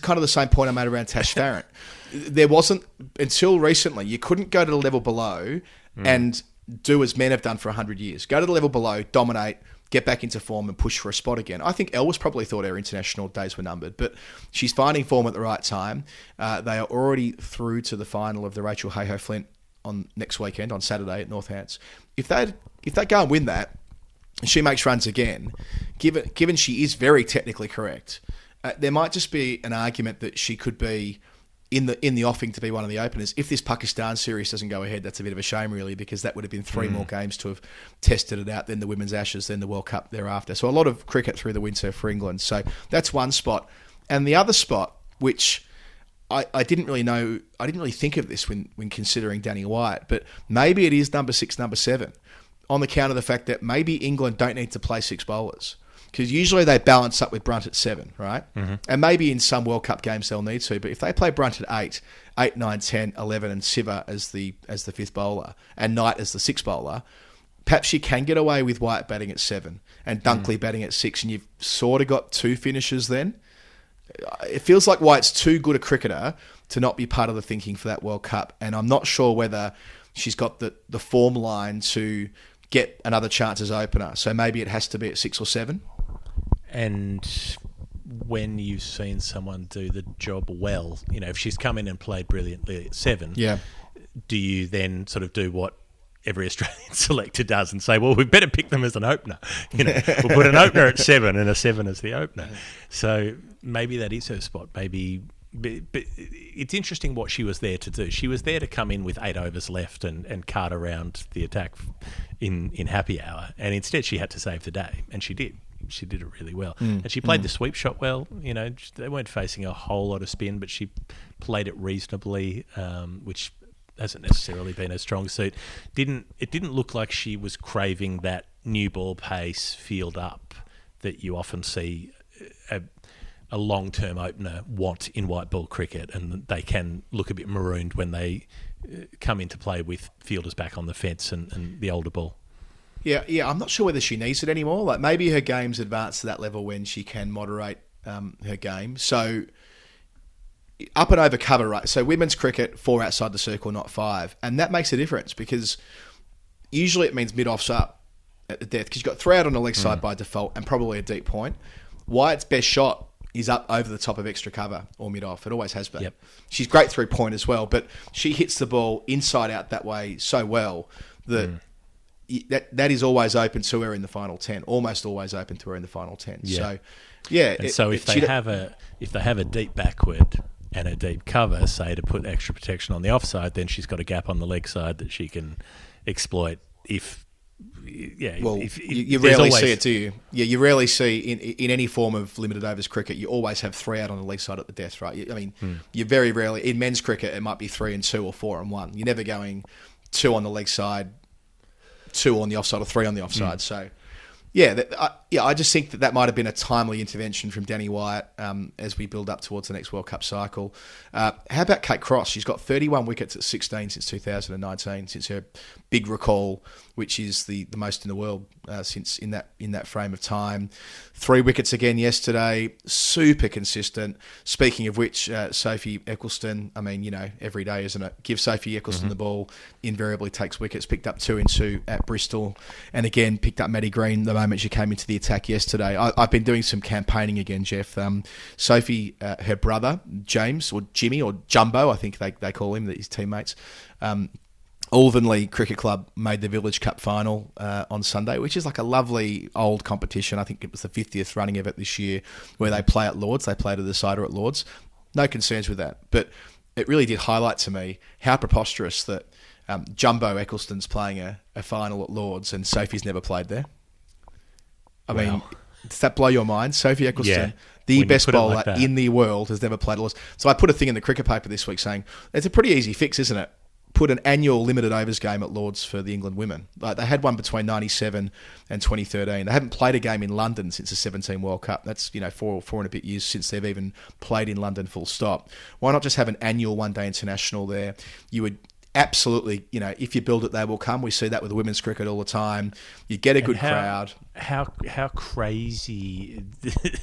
kind of the same point I made around Tash Farrant. There wasn't, until recently, you couldn't go to the level below and do as men have done for 100 years. Go to the level below, dominate, get back into form and push for a spot again. I think Elvis probably thought her international days were numbered, but she's finding form at the right time. They are already through to the final of the Rachel Hayhoe Flint on next weekend, on Saturday at Northants. If they go and win that, and she makes runs again, given she is very technically correct, there might just be an argument that she could be in the offing to be one of the openers. If this Pakistan series doesn't go ahead, that's a bit of a shame, really, because that would have been 3 more games to have tested it out, then the Women's Ashes, then the World Cup thereafter. So a lot of cricket through the winter for England. So that's one spot. And the other spot, which I didn't really think of this when considering Danny Wyatt, but maybe it is number 6, number 7, on the count of the fact that maybe England don't need to play 6 bowlers. Because usually they balance up with Brunt at 7, right? Mm-hmm. And maybe in some World Cup games they'll need to, but if they play Brunt at 8, 9, 10, 11, and Siva as the 5th bowler, and Knight as the 6th bowler, perhaps you can get away with Wyatt batting at 7 and Dunkley batting at 6, and you've sort of got 2 finishers then. It feels like Wyatt's too good a cricketer to not be part of the thinking for that World Cup, and I'm not sure whether she's got the form line to get another chance as opener. So maybe it has to be at 6 or 7. And when you've seen someone do the job well, if she's come in and played brilliantly at 7, do you then sort of do what every Australian selector does and say, well, we better pick them as an opener? We'll put an opener at 7 and a 7 as the opener. So maybe that is her spot. Maybe, but it's interesting what she was there to do. She was there to come in with 8 overs left and cart around the attack in happy hour, and instead she had to save the day, and she did. She did it really well. And she played the sweep shot well. They weren't facing a whole lot of spin, but she played it reasonably, which hasn't necessarily been her strong suit. It didn't look like she was craving that new ball pace field up that you often see a long-term opener want in white ball cricket, and they can look a bit marooned when they come into play with fielders back on the fence and the older ball. Yeah, I'm not sure whether she needs it anymore. Like maybe her game's advanced to that level when she can moderate her game. So up and over cover, right? So women's cricket, 4 outside the circle, not 5. And that makes a difference because usually it means mid-offs up at the death because you've got 3 out on the leg side by default and probably a deep point. Wyatt's best shot is up over the top of extra cover or mid-off. It always has been. Yep. She's great through point as well, but she hits the ball inside out that way so well that... That is always open to her in the final 10. Almost always open to her in the final 10. Yeah. So, yeah. And so if they have a deep backward and a deep cover, say to put extra protection on the offside, then she's got a gap on the leg side that she can exploit. You rarely see it, do you? Yeah, you rarely see in any form of limited overs cricket. You always have 3 out on the leg side at the death, right? I mean, you very rarely in men's cricket. It might be 3 and 2 or 4 and 1. You're never going 2 on the leg side, 2 on the offside or 3 on the offside. So, I just think that might have been a timely intervention from Danny Wyatt as we build up towards the next World Cup cycle. How about Kate Cross? She's got 31 wickets at 16 since 2019, since her big recall, which is the most in the world since in that frame of time. 3 wickets again yesterday, super consistent. Speaking of which, Sophie Eccleston, I mean, every day, isn't it? Give Sophie Eccleston the ball, invariably takes wickets, picked up 2 in 2 at Bristol, and again picked up Maddie Green the moment she came into the attack yesterday. I've been doing some campaigning again, Jeff. Sophie, her brother, James, or Jimmy, or Jumbo, I think they call him, his teammates, Alvanley Cricket Club made the Village Cup final on Sunday, which is like a lovely old competition. I think it was the 50th running of it this year, where they play at Lords. They play to the decider at Lords. No concerns with that. But it really did highlight to me how preposterous that Jumbo Eccleston's playing a final at Lords and Sophie's never played there. I mean, Does that blow your mind? Sophie Eccleston, Yeah. the When you best put it like bowler that. in the world, has never played Lords. So I put a thing in the cricket paper this week saying, it's a pretty easy fix, isn't it? Put an annual limited overs game at Lords for the England women. Like, they had one between 97 and 2013. They haven't played a game in London since the 17 World Cup. That's, four and a bit years since they've even played in London, full stop. Why not just have an annual one-day international there? You would absolutely, if you build it, they will come. We see that with women's cricket all the time. You get a good crowd. How crazy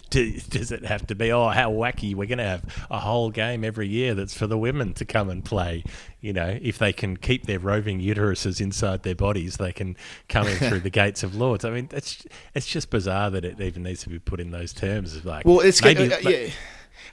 does it have to be? Oh, how wacky! We're going to have a whole game every year that's for the women to come and play. If they can keep their roving uteruses inside their bodies, they can come in through the gates of Lords. I mean, it's just bizarre that it even needs to be put in those terms. Of like, well, it's maybe, yeah.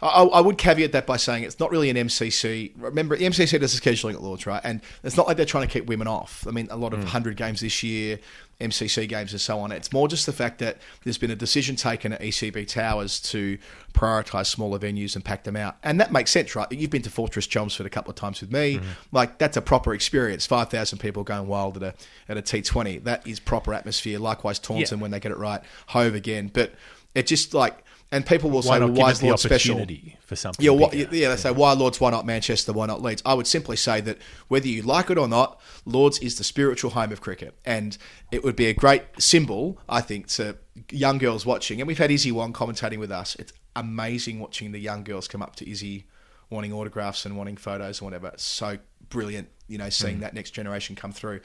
I would caveat that by saying it's not really an MCC. Remember, the MCC does the scheduling at Lords, right? And it's not like they're trying to keep women off. I mean, a lot of 100 games this year, MCC games and so on. It's more just the fact that there's been a decision taken at ECB Towers to prioritise smaller venues and pack them out. And that makes sense, right? You've been to Fortress Chelmsford a couple of times with me. Like, that's a proper experience. 5,000 people going wild at a T20. That is proper atmosphere. Likewise, Taunton, when they get it right. Hove again. But it just like... And people will say, well, why is Lords special? For something they say, why Lords, why not Manchester, why not Leeds? I would simply say that whether you like it or not, Lords is the spiritual home of cricket. And it would be a great symbol, I think, to young girls watching. And we've had Izzy Wong commentating with us. It's amazing watching the young girls come up to Izzy wanting autographs and wanting photos and whatever. It's so brilliant, seeing that next generation come through.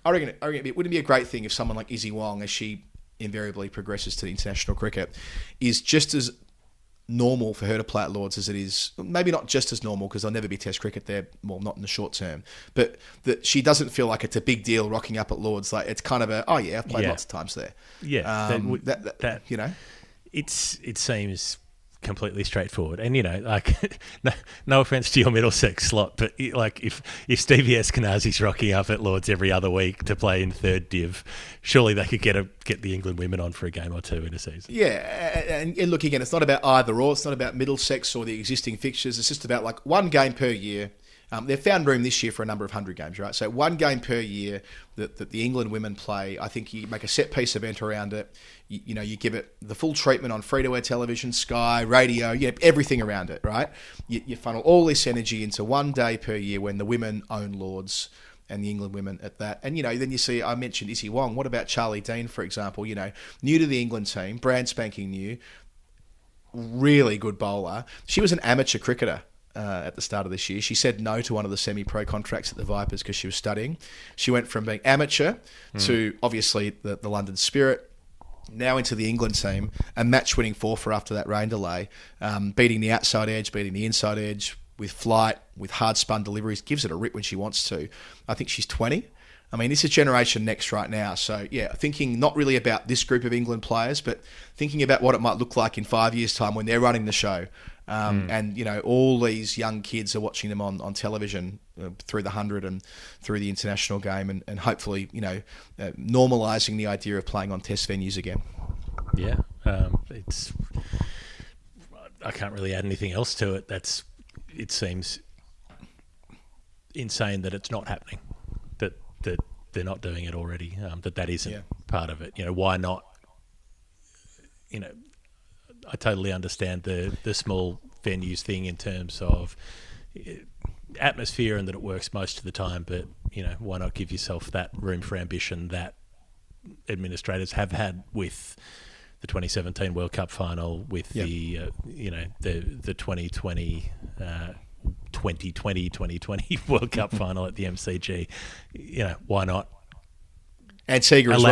I reckon it wouldn't be a great thing if someone like Izzy Wong, as she invariably progresses to international cricket, is just as normal for her to play at Lords as it is, maybe not just as normal, because there'll never be Test cricket there, well, not in the short term, but that she doesn't feel like it's a big deal rocking up at Lords. Like, it's kind of I've played lots of times there. Yeah, it seems completely straightforward. And no offense to your Middlesex slot, but if Stevie Eskenazi's rocking up at Lords every other week to play in third div, surely they could get the England women on for a game or two in a season. Yeah, and look, again, it's not about either or. It's not about Middlesex or the existing fixtures. It's just about like one game per year. They've found room this year for a number of 100 games, right? So one game per year that the England women play. I think you make a set piece event around it. You give it the full treatment on free-to-air television, Sky, radio, everything around it, right? You funnel all this energy into one day per year when the women own Lords and the England women at that. And, then you see, I mentioned Izzy Wong. What about Charlie Dean, for example? New to the England team, brand spanking new, really good bowler. She was an amateur cricketer at the start of this year. She said no to one of the semi-pro contracts at the Vipers because she was studying. She went from being amateur to, obviously, the London Spirit, now into the England team, a match-winning fourfer after that rain delay, beating the outside edge, beating the inside edge, with flight, with hard-spun deliveries, gives it a rip when she wants to. I think she's 20. I mean, this is Generation Next right now. So, thinking not really about this group of England players, but thinking about what it might look like in 5 years' time when they're running the show. And, all these young kids are watching them on television through the 100 and through the international game and hopefully, normalising the idea of playing on test venues again. Yeah. I can't really add anything else to it. It seems insane that it's not happening, that they're not doing it already, that isn't part of it. Why not? I totally understand the small venues thing in terms of atmosphere and that it works most of the time, but why not give yourself that room for ambition that administrators have had with the 2017 World Cup final, with the 2020 World Cup final at the MCG. Why not? Antigua as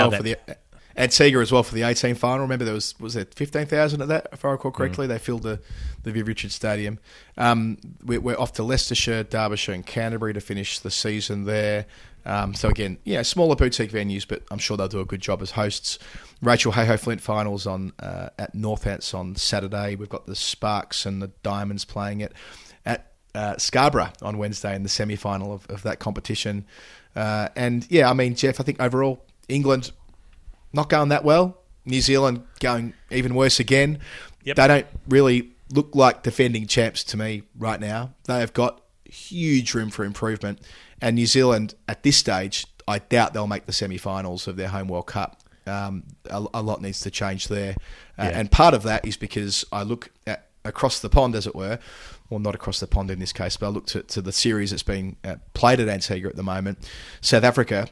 well for the 18 final. Remember, there was there 15,000 at that, if I recall correctly. They filled the Viv Richards Stadium. We're off to Leicestershire, Derbyshire and Canterbury to finish the season there. So again, smaller boutique venues, but I'm sure they'll do a good job as hosts. Rachel Hayhoe Flint finals at Northants on Saturday. We've got the Sparks and the Diamonds playing it at Scarborough on Wednesday in the semi-final of that competition. Jeff, I think overall England not going that well. New Zealand going even worse again. Yep. They don't really look like defending champs to me right now. They have got huge room for improvement. And New Zealand, at this stage, I doubt they'll make the semi-finals of their home World Cup. a lot needs to change there. And part of that is because I look at across the pond, as it were, well, not across the pond in this case, but I look to the series that's being played at Antigua at the moment. South Africa,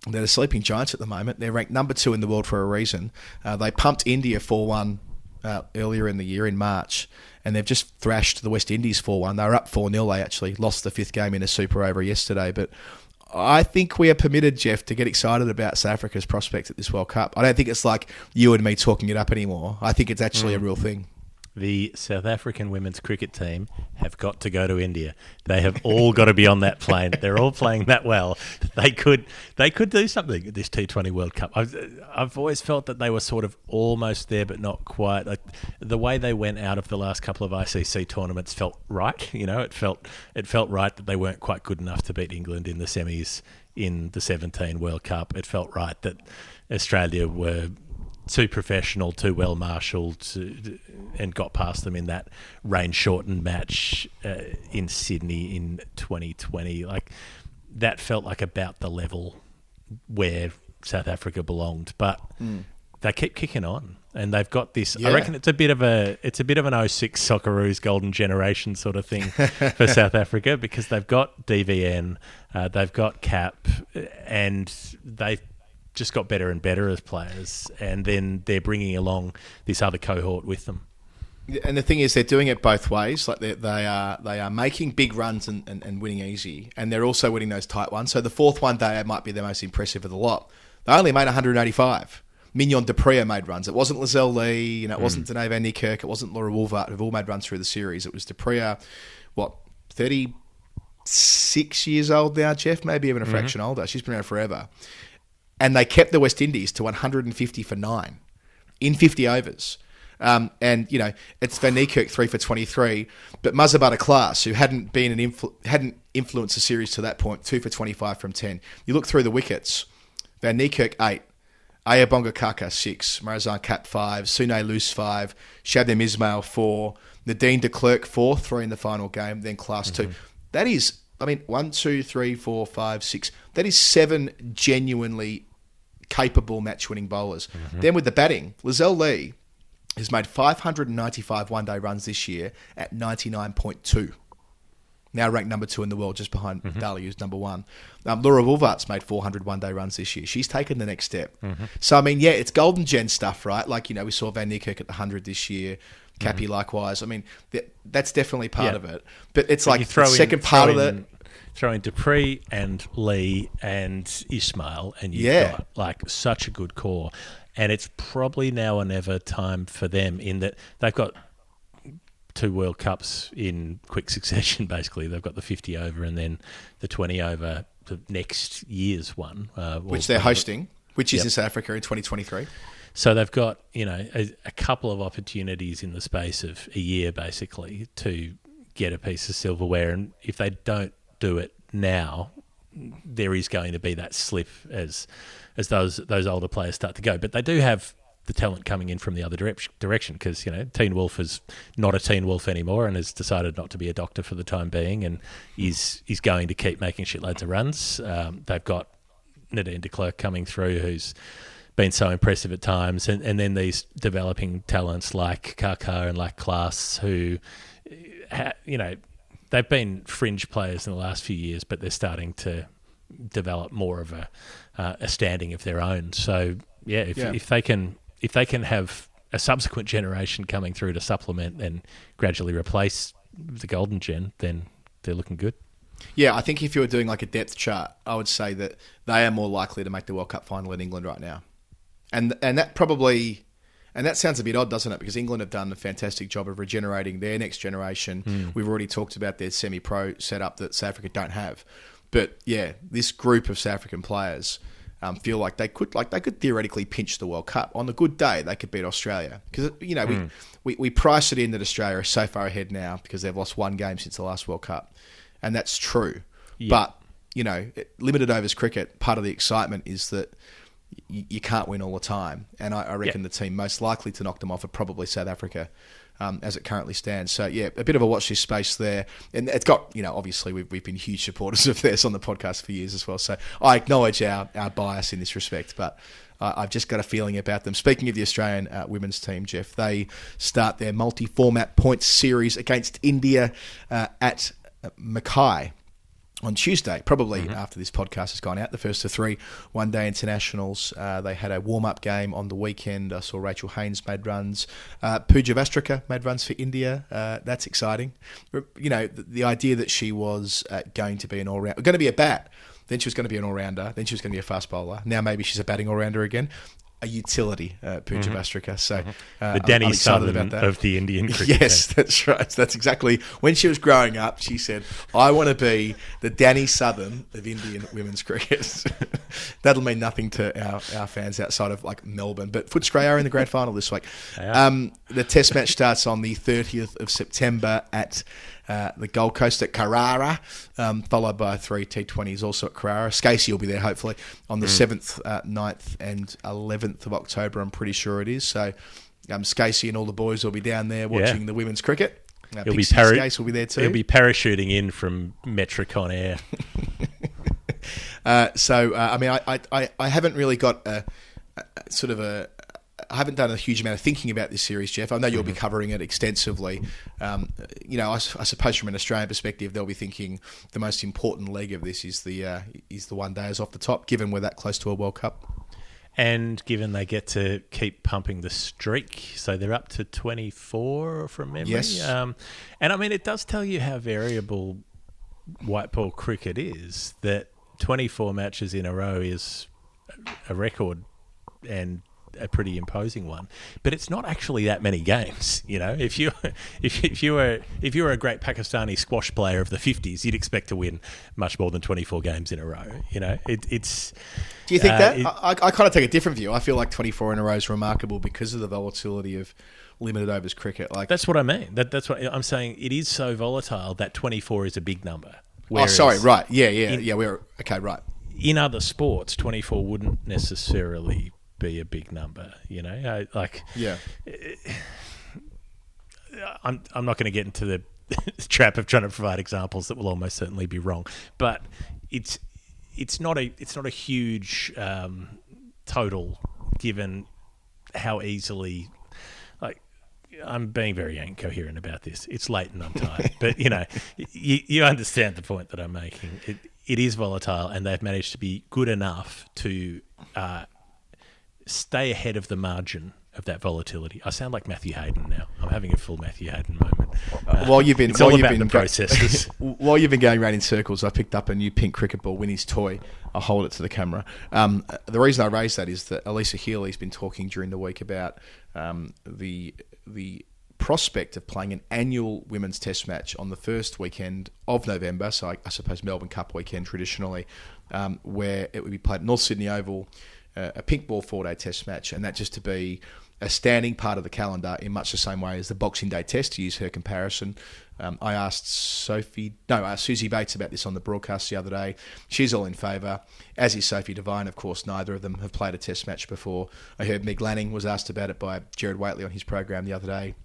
they're the sleeping giants at the moment. They're ranked number 2 in the world for a reason. They pumped India 4-1 earlier in the year in March, and they've just thrashed the West Indies 4-1. They were up 4-0. They actually lost the 5th game in a super over yesterday. But I think we are permitted, Jeff, to get excited about South Africa's prospects at this World Cup. I don't think it's like you and me talking it up anymore. I think it's actually a real thing. The South African women's cricket team have got to go to India. They have all got to be on that plane. They're all playing that well. They could do something at this T20 World Cup. I've always felt that they were sort of almost there, but not quite. Like, the way they went out of the last couple of ICC tournaments felt right. You know, it felt right that they weren't quite good enough to beat England in the semis in the 17 World Cup. It felt right that Australia were too professional, too well marshalled, and got past them in that rain-shortened match in Sydney in 2020. Like, that felt like about the level where South Africa belonged, but they keep kicking on, and they've got this. Yeah. I reckon it's a bit of an 06 Socceroos golden generation sort of thing for South Africa, because they've got DVN, they've got Cap, and they've just got better and better as players, and then they're bringing along this other cohort with them. And the thing is, they're doing it both ways. Like they are making big runs and winning easy, and they're also winning those tight ones. So the fourth one day might be the most impressive of the lot. They only made 185. Mignon de Pree made runs. It wasn't Lizelle Lee, it wasn't Danae van Niekerk, it wasn't Laura Woolvart, who've all made runs through the series. It was de Pree, 36 years old now, Jeff, maybe even a fraction older. She's been around forever. And they kept the West Indies to 150 for 9 in 50 overs. And, it's Van Niekerk 3 for 23, but Mazabata Class, who hadn't influenced the series to that point, 2 for 25 from 10. You look through the wickets, Van Niekerk 8, Ayabonga Kaka 6, Marizan Kat 5, Sune Luce 5, Shabnim Ismail 4, Nadine de Klerk 4, 3 in the final game, then Class 2. That is, 1, 2, 3, 4, 5, 6. That is 7 genuinely capable match-winning bowlers. Then with the batting, Lizelle Lee has made 595 one-day runs this year at 99.2. Now ranked number 2 in the world, just behind Daly, who's number 1. Laura Woolvart's made 400 one-day runs this year. She's taken the next step. So, it's golden gen stuff, right? Like, we saw Van Niekerk at the 100 this year. Cappy likewise. That's definitely part of it. But it's like the second part of it. Throw in Dupree and Lee and Ismail, and you've got like such a good core. And it's probably now or never time for them, in that they've got 2 World Cups in quick succession, basically. They've got the 50 over and then the 20 over the next year's one. Which they're hosting, which is in South Africa in 2023. So they've got, a couple of opportunities in the space of a year, basically, to get a piece of silverware. And if they don't do it now, there is going to be that slip as those older players start to go. But they do have the talent coming in from the other direction, because Teen Wolf is not a Teen Wolf anymore and has decided not to be a doctor for the time being, and is going to keep making shitloads of runs. They've got Nadine de Klerk coming through, who's been so impressive at times, and then these developing talents like Kaka and like Klaas, who they've been fringe players in the last few years, but they're starting to develop more of a standing of their own. So if they can have a subsequent generation coming through to supplement and gradually replace the golden gen, then they're looking good. Yeah, I think if you were doing like a depth chart, I would say that they are more likely to make the World Cup final in England right now, and that probably. And that sounds a bit odd, doesn't it? Because England have done a fantastic job of regenerating their next generation. We've already talked about their semi-pro setup that South Africa don't have. But yeah, this group of South African players feel like they could theoretically pinch the World Cup. On a good day, they could beat Australia. Because, we price it in that Australia is so far ahead now because they've lost 1 game since the last World Cup. And that's true. Yeah. But, limited overs cricket, part of the excitement is that you can't win all the time. And I reckon the team most likely to knock them off are probably South Africa, as it currently stands. So, yeah, a bit of a watch this space there. And it's got, obviously we've been huge supporters of theirs on the podcast for years as well. So I acknowledge our bias in this respect, but I've just got a feeling about them. Speaking of the Australian women's team, Jeff, they start their multi-format points series against India at Mackay on Tuesday, probably after this podcast has gone out, the first of 3 one-day internationals. They had a warm-up game on the weekend. I saw Rachel Haynes made runs. Pooja Vastrika made runs for India. That's exciting. The idea that she was going to be an all-round, going to be a bat, then she was going to be an all-rounder, then she was going to be a fast bowler. Now maybe she's a batting all-rounder again. A utility, Pooja Vastrika. So the Danny I'm Southern about that. of the Indian cricket. Yes, that's right. That's exactly, when she was growing up, she said, I want to be the Danny Southern of Indian women's cricket. That'll mean nothing to our fans outside of like Melbourne. But Footscray are in the grand final this week. The test match starts on the 30th of September at the Gold Coast at Carrara, followed by 3 T20s also at Carrara. Scasey will be there, hopefully, on the 7th, 9th and 11th of October, I'm pretty sure it is. So Scasey and all the boys will be down there watching the women's cricket. Scase will be there too. He'll be parachuting in from Metricon Air. I haven't really got I haven't done a huge amount of thinking about this series, Jeff. I know you'll be covering it extensively. I suppose from an Australian perspective, they'll be thinking the most important leg of this is the one days off the top, given we're that close to a World Cup. And given they get to keep pumping the streak, so they're up to 24 from memory. Yes. And I mean, it does tell you how variable white ball cricket is, that 24 matches in a row is a record and a pretty imposing one, but it's not actually that many games. If you were a great Pakistani squash player of the 50s, you'd expect to win much more than 24 games in a row. It's. Do you think that? I kind of take a different view. I feel like 24 in a row is remarkable because of the volatility of limited overs cricket. Like, that's what I mean. That's what I'm saying. It is so volatile that 24 is a big number. Right. Yeah. We're okay. Right. In other sports, 24 wouldn't necessarily be a big number, I'm not going to get into the trap of trying to provide examples that will almost certainly be wrong, but it's not a huge total, given how easily, I'm being very incoherent about this. It's late and I'm tired, but you understand the point that I'm making. It is volatile, and they've managed to be good enough to stay ahead of the margin of that volatility. I sound like Matthew Hayden now. I'm having a full Matthew Hayden moment. While you've been processes. While you've been going around in circles, I picked up a new pink cricket ball, Winnie's toy. I'll hold it to the camera. The reason I raised that is that Elisa Healy's been talking during the week about the prospect of playing an annual women's test match on the first weekend of November, so I suppose Melbourne Cup weekend traditionally, where it would be played at North Sydney Oval, a pink ball 4-day test match, and that just to be a standing part of the calendar in much the same way as the Boxing Day test, to use her comparison. I asked Susie Bates about this on the broadcast the other day. She's all in favour, as is Sophie Devine. Of course, neither of them have played a test match before. I heard Meg Lanning was asked about it by Gerard Whateley on his program the other day.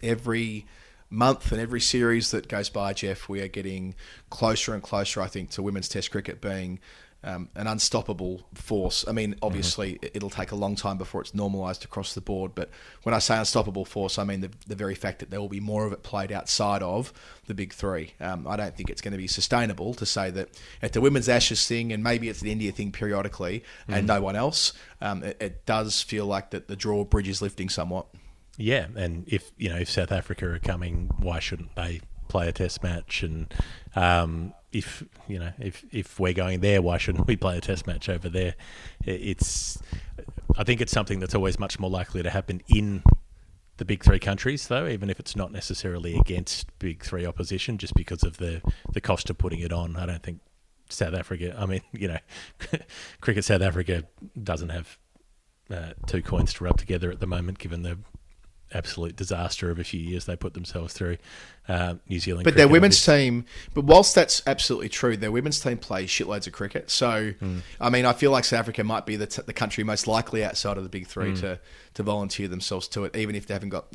Every month and every series that goes by, Jeff, we are getting closer and closer, I think, to women's test cricket being an unstoppable force. I mean, obviously, it'll take a long time before it's normalised across the board, but when I say unstoppable force, I mean the very fact that there will be more of it played outside of the big three. I don't think it's going to be sustainable to say that it's a women's Ashes thing and maybe it's an India thing periodically and no one else. It does feel like that the drawbridge is lifting somewhat. Yeah, and if South Africa are coming, why shouldn't they play a test match? And if we're going there, why shouldn't we play a test match over there? I think it's something that's always much more likely to happen in the big three countries, though, even if it's not necessarily against big three opposition, just because of the cost of putting it on. I don't think South Africa, Cricket South Africa doesn't have 2 coins to rub together at the moment, given the absolute disaster of a few years they put themselves through. New Zealand, but their women's team. But whilst that's absolutely true, their women's team plays shitloads of cricket. So, I mean, I feel like South Africa might be the country most likely outside of the big three to volunteer themselves to it, even if they haven't got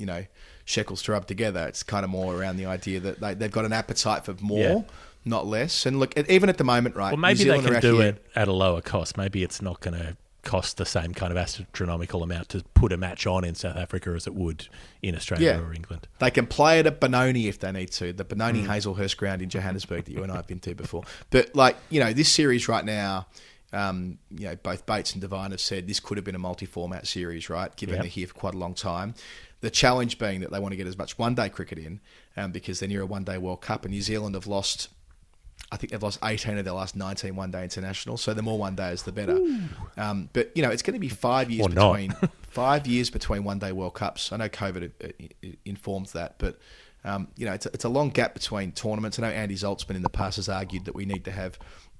shekels to rub together. It's kind of more around the idea that they've got an appetite for more, not less. And look, even at the moment, right? Well, maybe they can do it at a lower cost. Maybe it's not going to cost the same kind of astronomical amount to put a match on in South Africa as it would in Australia or England. They can play it at Benoni if they need to, the Benoni Hazelhurst ground in Johannesburg that you and I have been to before. But this series right now, both Bates and Devine have said this could have been a multi-format series, right? Given they're here for quite a long time. The challenge being that they want to get as much one-day cricket in because they're near a one-day World Cup, and New Zealand have lost. I think they've lost 18 of their last 19 one-day internationals, so the more one-days, the better. But it's going to be 5 years between 5 years between one-day World Cups. I know COVID informs that, but it's a long gap between tournaments. I know Andy Zoltzman in the past has argued that we need to have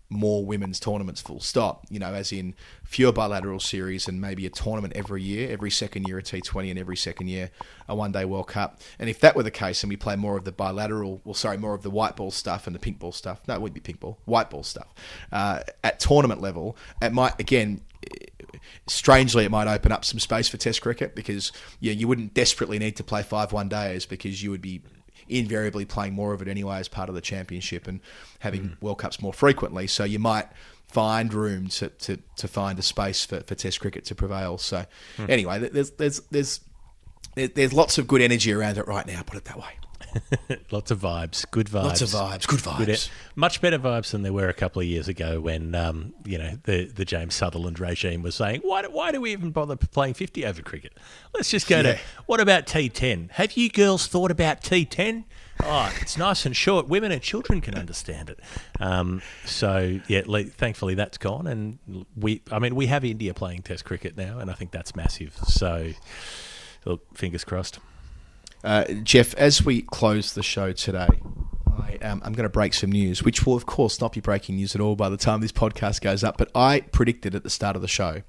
more women's tournaments, full stop, as in fewer bilateral series and maybe a tournament every year, every second year a T20 and every second year a one-day World Cup. And if that were the case and we play more of the more of the white ball stuff and the pink ball stuff, no, it would be pink ball, white ball stuff, at tournament level, it might, again, strangely, it might open up some space for Test cricket because you wouldn't desperately need to play 5 one-days because you would be invariably playing more of it anyway as part of the championship and having World Cups more frequently. So you might find room to find a space for Test cricket to prevail. So anyway, there's lots of good energy around it right now, put it that way. Lots of vibes, good vibes. Lots of vibes, good vibes. Much better vibes than there were a couple of years ago when, the James Sutherland regime was saying, why do we even bother playing 50 over cricket? Let's just go to, what about T10? Have you girls thought about T10? Oh, it's nice and short. Women and children can understand it. Thankfully that's gone. And we have India playing Test cricket now, and I think that's massive. So, look, fingers crossed. Jeff, as we close the show today, I'm going to break some news, which will, of course, not be breaking news at all by the time this podcast goes up. But I predicted at the start of the show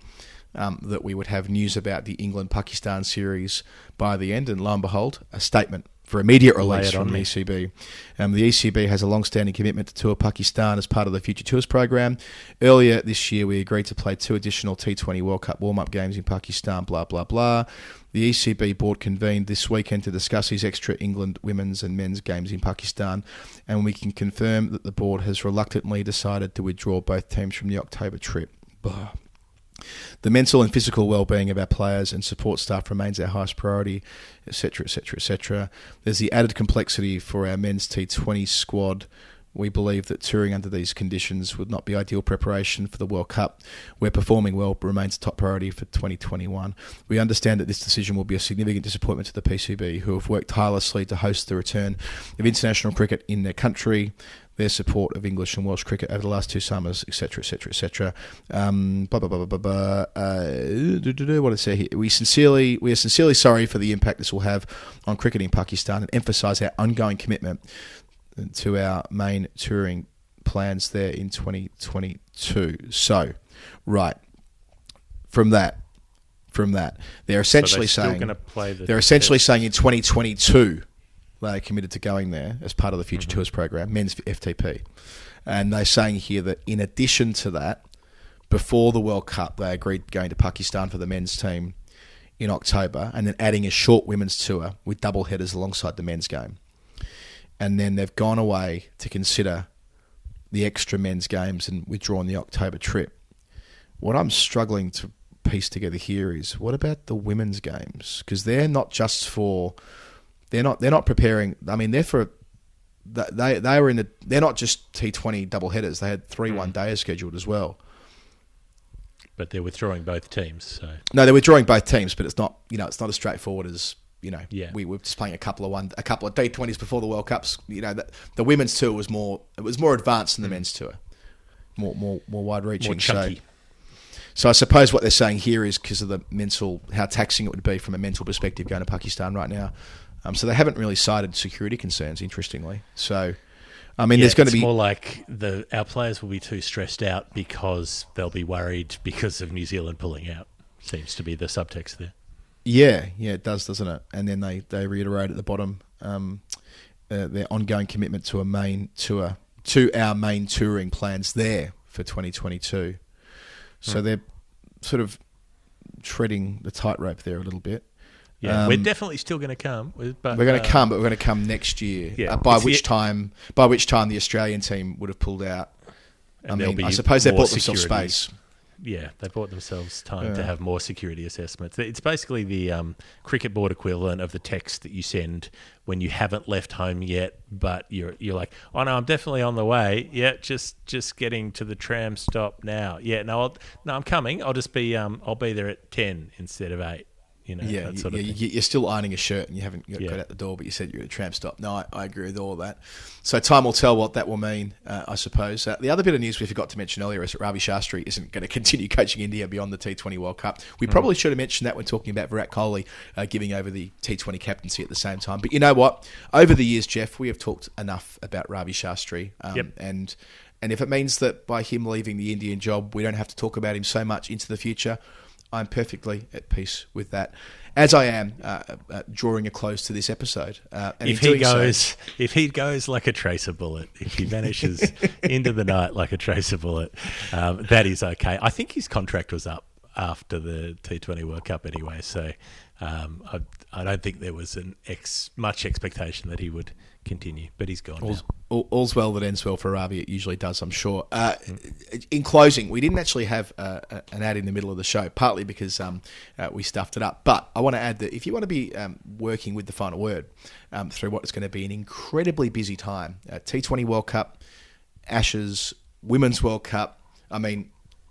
that we would have news about the England-Pakistan series by the end, and lo and behold, a statement for immediate release from the ECB. The ECB has a long-standing commitment to tour Pakistan as part of the Future Tours program. Earlier this year, we agreed to play 2 additional T20 World Cup warm-up games in Pakistan, blah, blah, blah. The ECB board convened this weekend to discuss these extra England women's and men's games in Pakistan, and we can confirm that the board has reluctantly decided to withdraw both teams from the October trip. Blah. The mental and physical well-being of our players and support staff remains our highest priority, etc., etc., etc. There's the added complexity for our men's T20 squad. We believe that touring under these conditions would not be ideal preparation for the World Cup, where performing well remains a top priority for 2021. We understand that this decision will be a significant disappointment to the PCB, who have worked tirelessly to host the return of international cricket in their country, their support of English and Welsh cricket over the last 2 summers, etc., etc., etc. What did I say here? We are sincerely sorry for the impact this will have on cricket in Pakistan and emphasise our ongoing commitment to our main touring plans there in 2022. So, right, from that, they're essentially saying in 2022 they are committed to going there as part of the Future Tours program, men's FTP, and they're saying here that in addition to that, before the World Cup, they agreed going to Pakistan for the men's team in October, and then adding a short women's tour with double headers alongside the men's game. And then they've gone away to consider the extra men's games and withdrawn the October trip. What I'm struggling to piece together here is, what about the women's games? Because they're not just for, they're not preparing. I mean, they're not just T20 double headers. They had 3 one-dayers scheduled as well. But they're withdrawing both teams. So no, they're withdrawing both teams, but it's not as straightforward as. We were just playing a couple of T20s before the World Cups. The women's tour was more advanced than the men's tour, more wide-reaching, more chunky. So I suppose what they're saying here is because of how taxing it would be from a mental perspective going to Pakistan right now. So they haven't really cited security concerns, interestingly. So, I mean, there's going to be more like our players will be too stressed out because they'll be worried because of New Zealand pulling out. Seems to be the subtext there. Yeah, it does, doesn't it? And then they reiterate at the bottom their ongoing commitment to a main tour, to our main touring plans there for 2022. So they're sort of treading the tightrope there a little bit. Yeah, we're definitely still going to come. But, we're going to come, but we're going to come next year. Yeah, by which time the Australian team would have pulled out. I suppose they bought themselves space. Yeah, they bought themselves time to have more security assessments. It's basically the cricket board equivalent of the text that you send when you haven't left home yet, but you're like, oh no, I'm definitely on the way. Yeah, just getting to the tram stop now. Yeah, no, I'm coming. I'll just be I'll be there at 10 instead of 8. That sort of thing. You're still ironing a shirt and you haven't got out the door, but you said you're at a tram stop. No, I agree with all that. So time will tell what that will mean, I suppose. The other bit of news we forgot to mention earlier is that Ravi Shastri isn't going to continue coaching India beyond the T20 World Cup. We probably should have mentioned that when talking about Virat Kohli giving over the T20 captaincy at the same time. But you know what? Over the years, Jeff, we have talked enough about Ravi Shastri. And if it means that by him leaving the Indian job, we don't have to talk about him so much into the future, I'm perfectly at peace with that, as I am drawing a close to this episode. And if he goes like a tracer bullet, if he vanishes into the night like a tracer bullet, that is okay. I think his contract was up after the T20 World Cup anyway, so I don't think there was much expectation that he would continue, but he's gone now. All's well that ends well for Ravi. It usually does, I'm sure. In closing, we didn't actually have an ad in the middle of the show, partly because we stuffed it up. But I want to add that if you want to be working with the Final Word through what is going to be an incredibly busy time, T20 World Cup, Ashes, Women's World Cup,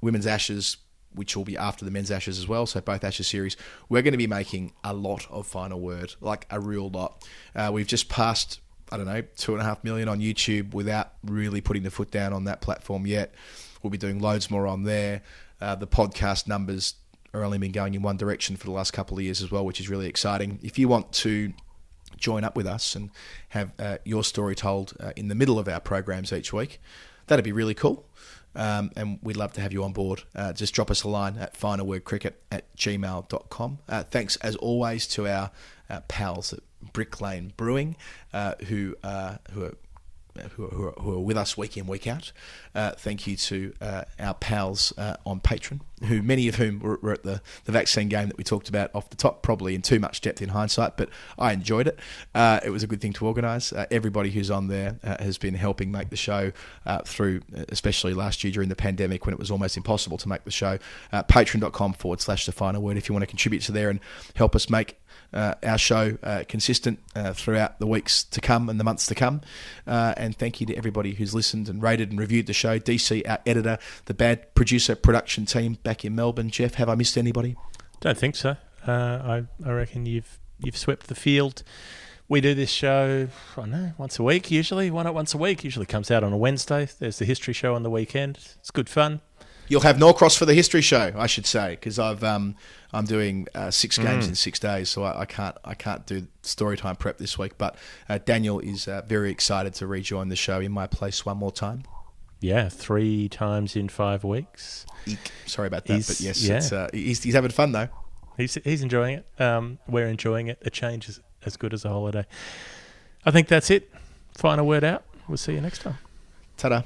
Women's Ashes, which will be after the men's Ashes as well, so both Ashes series, we're going to be making a lot of Final Word, like a real lot. We've just passed, 2.5 million on YouTube without really putting the foot down on that platform yet. We'll be doing loads more on there. The podcast numbers are only been going in one direction for the last couple of years as well, which is really exciting. If you want to join up with us and have your story told in the middle of our programs each week, that'd be really cool. And we'd love to have you on board. Just drop us a line at finalwordcricket@gmail.com. Thanks as always to our pals at Brick Lane Brewing, who are with us week in, week out. Thank you to our pals on Patreon, who many of whom were at the vaccine game that we talked about off the top, probably in too much depth in hindsight, but I enjoyed it. It was a good thing to organise. Everybody who's on there has been helping make the show through, especially last year during the pandemic when it was almost impossible to make the show. Patreon.com/The Final Word if you want to contribute to there and help us make our show consistent throughout the weeks to come and the months to come. And thank you to everybody who's listened and rated and reviewed the show. DC, our editor, the bad producer production team back in Melbourne. Jeff, have I missed anybody? Don't think so. I reckon you've swept the field. We do this show, I don't know, once a week usually. Why not once a week? Usually comes out on a Wednesday. There's the history show on the weekend. It's good fun. You'll have Norcross for the history show, I should say, because I'm doing 6 games in 6 days, so I can't do story time prep this week. But Daniel is very excited to rejoin the show in my place one more time. Yeah, 3 times in 5 weeks. Eek. Sorry about that, but yes, he's having fun though. He's enjoying it. We're enjoying it. A change is as good as a holiday. I think that's it. Final word out. We'll see you next time. Ta-da.